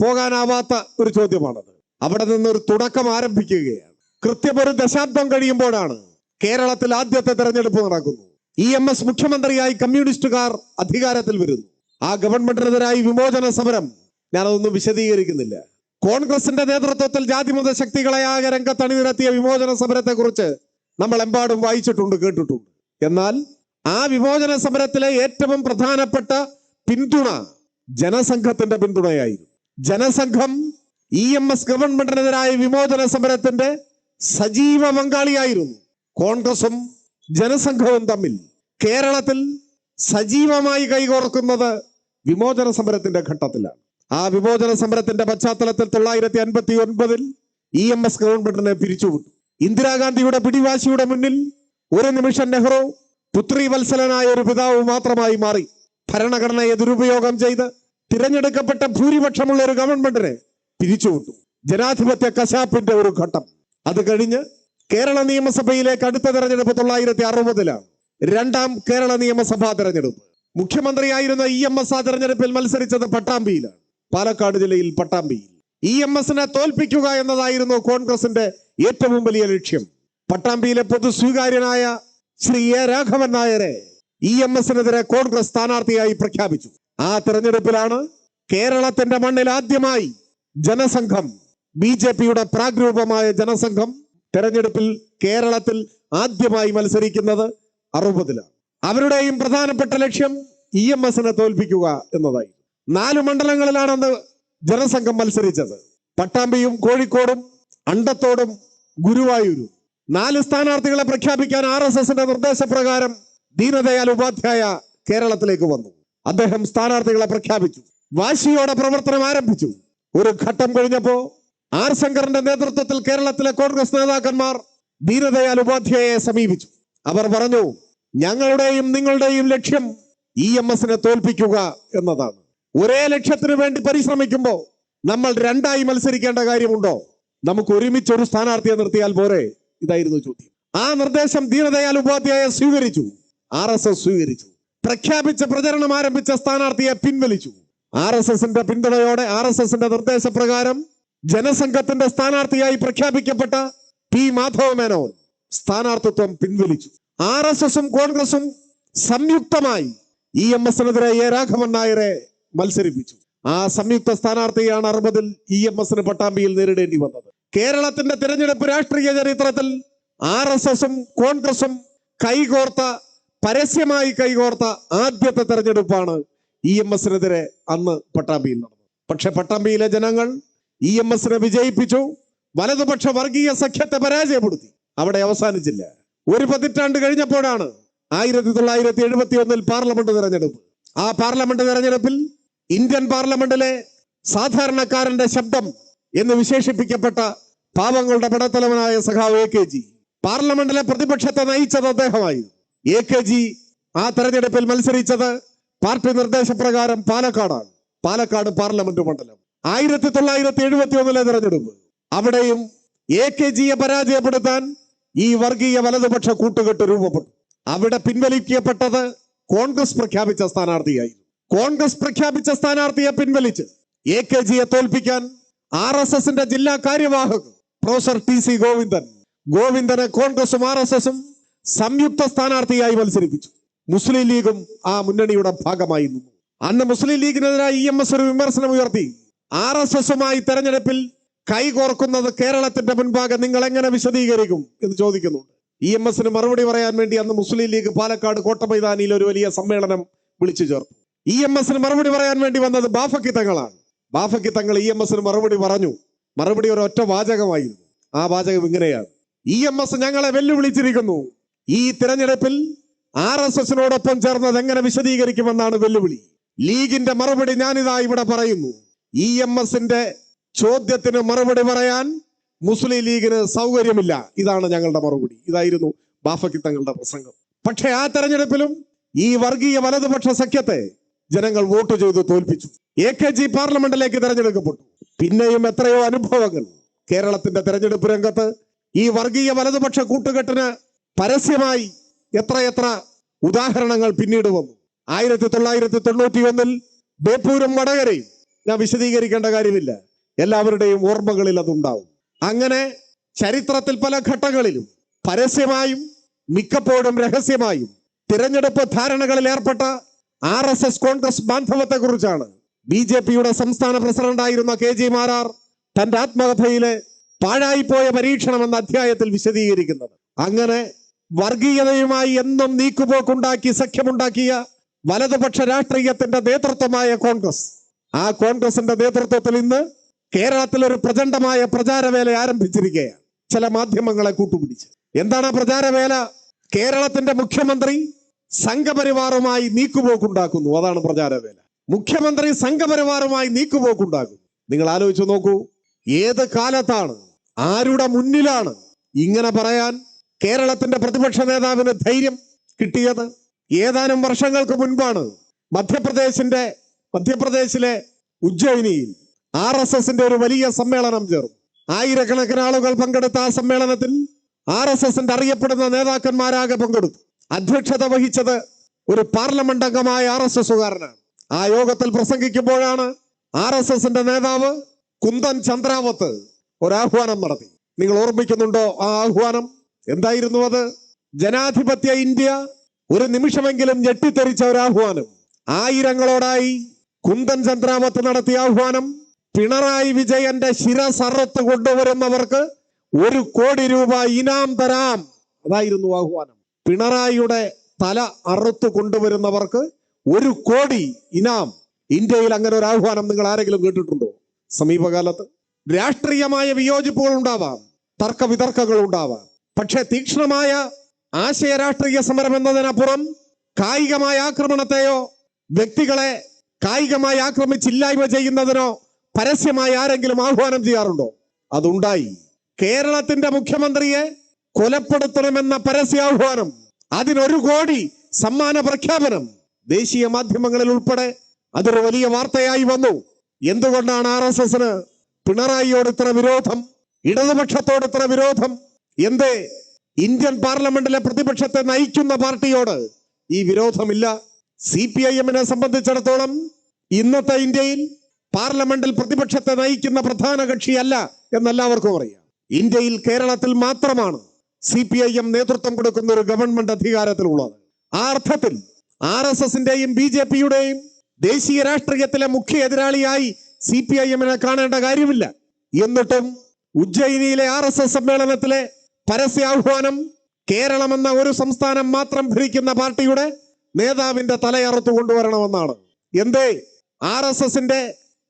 പോകാനാവാത്ത ഒരു ചോദ്യമാണത്. അവിടെ നിന്നൊരു തുടക്കം ആരംഭിക്കുകയാണ്. കൃത്യം ഒരു ദശാബ്ദം കഴിയുമ്പോഴാണ് കേരളത്തിൽ ആദ്യത്തെ തെരഞ്ഞെടുപ്പ് നടക്കുന്നു. EMS മുഖ്യമന്ത്രിയായി കമ്മ്യൂണിസ്റ്റുകാർ അധികാരത്തിൽ വരുന്നു. ആ ഗവൺമെന്റിനെതിരായി വിമോചന സമരം. ഞാനതൊന്നും വിശദീകരിക്കുന്നില്ല. കോൺഗ്രസിന്റെ നേതൃത്വത്തിൽ ജാതിമത ശക്തികളെ ആകെ രംഗത്തണിനിരത്തിയ വിമോചന സമരത്തെ കുറിച്ച് നമ്മൾ എമ്പാടും വായിച്ചിട്ടുണ്ട്, കേട്ടിട്ടുണ്ട്. എന്നാൽ ആ വിമോചന സമരത്തിലെ ഏറ്റവും പ്രധാനപ്പെട്ട പിന്തുണ ജനസംഘത്തിന്റെ പിന്തുണയായിരുന്നു. ജനസംഘം EMS ഗവൺമെന്റിനെതിരായ വിമോചന സമരത്തിന്റെ സജീവ പങ്കാളിയായിരുന്നു. കോൺഗ്രസും ജനസംഘവും തമ്മിൽ കേരളത്തിൽ സജീവമായി കൈകോർക്കുന്നത് വിമോചന സമരത്തിന്റെ ഘട്ടത്തിലാണ്. ആ വിമോചന സമരത്തിന്റെ പശ്ചാത്തലത്തിൽ 1959 EMS ഗവൺമെന്റിനെ പിരിച്ചുവിട്ടു. ഇന്ദിരാഗാന്ധിയുടെ പിടിവാശിയുടെ മുന്നിൽ ഒരു നിമിഷം നെഹ്റു പുത്രീവത്സലനായ ഒരു പിതാവ് മാത്രമായി മാറി. ഭരണഘടനയെ ദുരുപയോഗം ചെയ്ത് തിരഞ്ഞെടുക്കപ്പെട്ട ഭൂരിപക്ഷമുള്ള ഒരു ഗവൺമെന്റിനെ പിരിച്ചുവിട്ടു. ജനാധിപത്യ കശാപ്പിന്റെ ഒരു ഘട്ടം. അത് കഴിഞ്ഞ് കേരള നിയമസഭയിലേക്ക് അടുത്ത തെരഞ്ഞെടുപ്പ് 1960 രണ്ടാം കേരള നിയമസഭാ തെരഞ്ഞെടുപ്പ്. മുഖ്യമന്ത്രിയായിരുന്ന EMS ആ തെരഞ്ഞെടുപ്പിൽ മത്സരിച്ചത് പട്ടാമ്പിയിലാണ്, പാലക്കാട് ജില്ലയിൽ പട്ടാമ്പിയിൽ. EMSനെ തോൽപ്പിക്കുക എന്നതായിരുന്നു കോൺഗ്രസിന്റെ ഏറ്റവും വലിയ ലക്ഷ്യം. പട്ടാമ്പിയിലെ പൊതുസ്വീകാര്യനായ ശ്രീ A. രാഘവൻ നായരെ EMSനെതിരെ കോൺഗ്രസ് സ്ഥാനാർത്ഥിയായി പ്രഖ്യാപിച്ചു. ആ തെരഞ്ഞെടുപ്പിലാണ് കേരളത്തിന്റെ മണ്ണിൽ ആദ്യമായി ജനസംഘം, BJPയുടെ പ്രാഗ്രൂപമായ ജനസംഘം തെരഞ്ഞെടുപ്പിൽ കേരളത്തിൽ ആദ്യമായി മത്സരിക്കുന്നത് 60. അവരുടെയും പ്രധാനപ്പെട്ട ലക്ഷ്യം EMSനെ തോൽപ്പിക്കുക എന്നതായി. 4 മണ്ഡലങ്ങളിലാണ് അന്ന് ജനസംഘം മത്സരിച്ചത്: പട്ടാമ്പിയും കോഴിക്കോടും അണ്ടത്തോടും ഗുരുവായൂരും. 4 സ്ഥാനാർത്ഥികളെ പ്രഖ്യാപിക്കാൻ RSSന്റെ നിർദ്ദേശപ്രകാരം ദീനദയാൽ ഉപാധ്യായ കേരളത്തിലേക്ക് വന്നു. അദ്ദേഹം സ്ഥാനാർത്ഥികളെ പ്രഖ്യാപിച്ചു. വാശിയോടെ പ്രവർത്തനം ആരംഭിച്ചു. ഒരു ഘട്ടം കഴിഞ്ഞപ്പോ R. ശങ്കറിന്റെ നേതൃത്വത്തിൽ കേരളത്തിലെ കോൺഗ്രസ് നേതാക്കന്മാർ ദീനദയാൽ ഉപാധ്യായയെ സമീപിച്ചു. അവർ പറഞ്ഞു, ഞങ്ങളുടെയും നിങ്ങളുടെയും ലക്ഷ്യം EMSനെ തോൽപ്പിക്കുക എന്നതാണ്. ഒരേ ലക്ഷ്യത്തിന് വേണ്ടി പരിശ്രമിക്കുമ്പോൾ നമ്മൾ രണ്ടായി മത്സരിക്കേണ്ട കാര്യമുണ്ടോ? നമുക്ക് ഒരുമിച്ച് ഒരു സ്ഥാനാർത്ഥിയെ നിർത്തിയാൽ പോരെ? ഇതായിരുന്നു ചോദ്യം. ആ നിർദ്ദേശം ദീനദയാൽ ഉപാധ്യായ സ്വീകരിച്ചു. RSS സ്വീകരിച്ചു. പ്രഖ്യാപിച്ച പ്രചരണം ആരംഭിച്ച സ്ഥാനാർത്ഥിയെ പിൻവലിച്ചു. RSSന്റെ പിന്തുണയോടെ RSSന്റെ നിർദ്ദേശപ്രകാരം ജനസംഘത്തിന്റെ സ്ഥാനാർത്ഥിയായി പ്രഖ്യാപിക്കപ്പെട്ട P. മാധവ മേനോൻ സ്ഥാനാർത്ഥിത്വം പിൻവലിച്ചു. RSSും കോൺഗ്രസും സംയുക്തമായി EMSനെതിരെ A. രാഘവൻ നായരെ മത്സരിപ്പിച്ചു. ആ സംയുക്ത സ്ഥാനാർത്ഥിയാണ് 60 EMSന് പട്ടാമ്പിയിൽ നേരിടേണ്ടി വന്നത്. കേരളത്തിന്റെ തിരഞ്ഞെടുപ്പ് രാഷ്ട്രീയ ചരിത്രത്തിൽ RSSും കോൺഗ്രസും പരസ്യമായി കൈകോർത്ത ആദ്യത്തെ തെരഞ്ഞെടുപ്പാണ് EMSനെതിരെ അന്ന് പട്ടാമ്പിയിൽ നടന്നത്. പക്ഷെ പട്ടാമ്പിയിലെ ജനങ്ങൾ EMSനെ വിജയിപ്പിച്ചു. വലതുപക്ഷ വർഗീയ സഖ്യത്തെ പരാജയപ്പെടുത്തി. അവിടെ അവസാനിച്ചില്ല. ഒരു പതിറ്റാണ്ട് കഴിഞ്ഞപ്പോഴാണ് 1971 പാർലമെന്റ് തെരഞ്ഞെടുപ്പ്. ആ പാർലമെന്റ് തെരഞ്ഞെടുപ്പിൽ ഇന്ത്യൻ പാർലമെന്റിലെ സാധാരണക്കാരന്റെ ശബ്ദം എന്ന് വിശേഷിപ്പിക്കപ്പെട്ട പാവങ്ങളുടെ പടത്തലവനായ സഖാവ് AKG പാർലമെന്റിലെ പ്രതിപക്ഷത്തെ നയിച്ചത് അദ്ദേഹമായിരുന്നു. AKG ആ തെരഞ്ഞെടുപ്പിൽ മത്സരിച്ചത് പാർട്ടി നിർദ്ദേശപ്രകാരം പാലക്കാടാണ്. പാലക്കാട് പാർലമെന്റ് മണ്ഡലം. 1971 തെരഞ്ഞെടുപ്പ്. അവിടെയും AKGയെ പരാജയപ്പെടുത്താൻ ഈ വർഗീയ വലതുപക്ഷ കൂട്ടുകെട്ട് രൂപപ്പെട്ടു. അവിടെ പിൻവലിക്കപ്പെട്ടത് കോൺഗ്രസ് പ്രഖ്യാപിച്ച സ്ഥാനാർത്ഥിയായിരുന്നു. കോൺഗ്രസ് പ്രഖ്യാപിച്ച സ്ഥാനാർത്ഥിയെ പിൻവലിച്ച് AKGയെ തോൽപ്പിക്കാൻ RSSന്റെ ജില്ലാ കാര്യവാഹക് പ്രൊഫസർ TC ഗോവിന്ദനെ കോൺഗ്രസും RSSും സംയുക്ത സ്ഥാനാർത്ഥിയായി മത്സരിപ്പിച്ചു. മുസ്ലിം ലീഗും ആ മുന്നണിയുടെ ഭാഗമായി നിന്നു. അന്ന് മുസ്ലിം ലീഗിനെതിരായി EMS ഒരു വിമർശനം ഉയർത്തി. RSSുമായി തെരഞ്ഞെടുപ്പിൽ കൈകോർക്കുന്നത് കേരളത്തിന്റെ മുൻപാകെ നിങ്ങൾ എങ്ങനെ വിശദീകരിക്കും എന്ന് ചോദിക്കുന്നുണ്ട്. EMSന് മറുപടി പറയാൻ വേണ്ടി അന്ന് മുസ്ലിം ലീഗ് പാലക്കാട് കോട്ടമൈതാനിയിൽ ഒരു വലിയ സമ്മേളനം വിളിച്ചു ചേർത്തു. EMSന് മറുപടി പറയാൻ വേണ്ടി വന്നത് ബാഫക്കി തങ്ങളാണ്. ബാഫക്കി തങ്ങൾ EMSന് മറുപടി പറഞ്ഞു. മറുപടി ഒരു ഒറ്റ വാചകമായിരുന്നു. ആ വാചകം ഇങ്ങനെയാണ്: EMS ഞങ്ങളെ വെല്ലുവിളിച്ചിരിക്കുന്നു. ഈ തിരഞ്ഞെടുപ്പിൽ RSSനോടൊപ്പം ചേർന്നത് എങ്ങനെ വിശദീകരിക്കുമെന്നാണ് വെല്ലുവിളി. ലീഗിന്റെ മറുപടി ഞാനിതാ ഇവിടെ പറയുന്നു. EMSന്റെ ചോദ്യത്തിന് മറുപടി പറയാൻ മുസ്ലിം ലീഗിന് സൗകര്യമില്ല. ഇതാണ് ഞങ്ങളുടെ മറുപടി. ഇതായിരുന്നു ബാഫക്കി തങ്ങളുടെ പ്രസംഗം. പക്ഷെ ആ തെരഞ്ഞെടുപ്പിലും ഈ വർഗീയ വലതുപക്ഷ സഖ്യത്തെ ജനങ്ങൾ വോട്ട് ചെയ്ത് തോൽപ്പിച്ചു. AKG പാർലമെന്റിലേക്ക് തെരഞ്ഞെടുക്കപ്പെട്ടു. പിന്നെയും എത്രയോ അനുഭവങ്ങൾ കേരളത്തിന്റെ തെരഞ്ഞെടുപ്പ് രംഗത്ത് ഈ വർഗീയ വലതുപക്ഷ കൂട്ടുകെട്ടിന് പരസ്യമായി എത്രയെത്ര ഉദാഹരണങ്ങൾ പിന്നീട് വന്നു. 1991 ബേപ്പൂരും വടകരയും ഞാൻ വിശദീകരിക്കേണ്ട കാര്യമില്ല, എല്ലാവരുടെയും ഓർമ്മകളിൽ അതുണ്ടാവും. അങ്ങനെ ചരിത്രത്തിൽ പല ഘട്ടങ്ങളിലും പരസ്യമായും മിക്കപ്പോഴും രഹസ്യമായും തിരഞ്ഞെടുപ്പ് ധാരണകളിൽ ഏർപ്പെട്ട RSS കോൺഗ്രസ് ബാന്ധവത്തെ കുറിച്ചാണ് BJPയുടെ സംസ്ഥാന പ്രസിഡന്റായിരുന്ന KG മാരാർ തന്റെ ആത്മകഥയിലെ പാഴായിപ്പോയ പരീക്ഷണം എന്ന അധ്യായത്തിൽ വിശദീകരിക്കുന്നത്. അങ്ങനെ വർഗീയതയുമായി എന്നും നീക്കുപോക്കുണ്ടാക്കി സഖ്യമുണ്ടാക്കിയ വലതുപക്ഷ രാഷ്ട്രീയത്തിന്റെ നേതൃത്വമായ കോൺഗ്രസ്, ആ കോൺഗ്രസിന്റെ നേതൃത്വത്തിൽ ഇന്ന് കേരളത്തിൽ ഒരു പ്രചണ്ഡമായ പ്രചാരവേല ആരംഭിച്ചിരിക്കുകയാണ്. ചില മാധ്യമങ്ങളെ കൂട്ടുപിടിച്ച് എന്താണ് പ്രചാരവേല? കേരളത്തിന്റെ മുഖ്യമന്ത്രി സംഘപരിവാറുമായി നീക്കുപോക്കുണ്ടാക്കുന്നു. അതാണ് പ്രചാരവേല. മുഖ്യമന്ത്രി സംഘപരിവാറുമായി നീക്കുപോക്കുണ്ടാക്കുന്നു. നിങ്ങൾ ആലോചിച്ച് നോക്കൂ, ഏത് കാലത്താണ്, ആരുടെ മുന്നിലാണ് ഇങ്ങനെ പറയാൻ കേരളത്തിന്റെ പ്രതിപക്ഷ നേതാവിന് ധൈര്യം കിട്ടിയത്? ഏതാനും വർഷങ്ങൾക്ക് മുൻപാണ് മധ്യപ്രദേശിലെ ഉജ്ജയിനിയിൽ RSSന്റെ ഒരു വലിയ സമ്മേളനം ചേർന്നു. ആയിരക്കണക്കിന് ആളുകൾ പങ്കെടുത്ത ആ സമ്മേളനത്തിൽ RSSന്റെ അറിയപ്പെടുന്ന നേതാക്കന്മാരാകെ പങ്കെടുത്തു. അധ്യക്ഷത വഹിച്ചത് ഒരു പാർലമെന്റ് അംഗമായ RSSകാരനാണ്. ആ യോഗത്തിൽ പ്രസംഗിക്കുമ്പോഴാണ് RSSന്റെ നേതാവ് കുന്ദൻ ചന്ദ്രാവത്ത് ഒരാഹ്വാനം നടത്തി. നിങ്ങൾ ഓർമ്മിക്കുന്നുണ്ടോ ആ ആഹ്വാനം? എന്തായിരുന്നു അത്? ജനാധിപത്യ ഇന്ത്യ ഒരു നിമിഷമെങ്കിലും ഞെട്ടിത്തെറിച്ച ഒരു ആഹ്വാനം. ആയിരങ്ങളോടായി കുന്ദൻ ചന്ദ്രാവത്ത് നടത്തിയ ആഹ്വാനം, പിണറായി വിജയന്റെ ശിരസറുത്ത് കൊണ്ടുവരുന്നവർക്ക് 1 കോടി രൂപ ഇനാം തരാം. അതായിരുന്നു ആഹ്വാനം. പിണറായിയുടെ തല അറുത്ത് കൊണ്ടുവരുന്നവർക്ക് 1 കോടി ഇനാം. ഇന്ത്യയിൽ അങ്ങനെ ഒരു ആഹ്വാനം നിങ്ങൾ ആരെങ്കിലും കേട്ടിട്ടുണ്ടോ? സമീപകാലത്ത് രാഷ്ട്രീയമായ വിയോജിപ്പുകൾ ഉണ്ടാവാം, തർക്ക വിതർക്കങ്ങൾ ഉണ്ടാവാം. പക്ഷെ തീക്ഷ്ണമായ ആശയ രാഷ്ട്രീയ സമരം എന്നതിനപ്പുറം കായികമായ ആക്രമണത്തെയോ വ്യക്തികളെ കായികമായി ആക്രമിച്ചില്ലായ്മ ചെയ്യുന്നതിനോ പരസ്യമായി ആരെങ്കിലും ആഹ്വാനം ചെയ്യാറുണ്ടോ? അതുണ്ടായി. കേരളത്തിന്റെ മുഖ്യമന്ത്രിയെ കൊലപ്പെടുത്തണമെന്ന പരസ്യാഹ്വാനം, അതിന് 1 കോടി സമ്മാന പ്രഖ്യാപനം ദേശീയ മാധ്യമങ്ങളിൽ ഉൾപ്പെടെ അതൊരു വലിയ വാർത്തയായി വന്നു. എന്തുകൊണ്ടാണ് RSSന് പിണറായിയോട് ഇത്ര വിരോധം, ഇടതുപക്ഷത്തോട് ഇത്ര വിരോധം? എന്തേ ഇന്ത്യൻ പാർലമെന്റിലെ പ്രതിപക്ഷത്തെ നയിക്കുന്ന പാർട്ടിയോട് ഈ വിരോധമില്ല? CPIMനെ സംബന്ധിച്ചിടത്തോളം ഇന്നത്തെ ഇന്ത്യയിൽ പാർലമെന്റിൽ പ്രതിപക്ഷത്തെ നയിക്കുന്ന പ്രധാന കക്ഷിയല്ല എന്നെല്ലാവർക്കും അറിയാം. ഇന്ത്യയിൽ കേരളത്തിൽ മാത്രമാണ് CPIM നേതൃത്വം കൊടുക്കുന്ന ഒരു ഗവൺമെന്റ് അധികാരത്തിലുള്ളത്. ആ അർത്ഥത്തിൽ RSSന്റെയും BJPയുടെയും ദേശീയ രാഷ്ട്രീയത്തിലെ മുഖ്യ എതിരാളിയായി CPIMനെ കാണേണ്ട കാര്യമില്ല. എന്നിട്ടും ഉജ്ജയിനിയിലെ RSS സമ്മേളനത്തിലെ പരസ്യാഹ്വാനം കേരളം എന്ന ഒരു സംസ്ഥാനം മാത്രം ഭരിക്കുന്ന പാർട്ടിയുടെ നേതാവിന്റെ തലയറുത്തു കൊണ്ടുവരണമെന്നാണ്. എന്തേ RSSന്റെ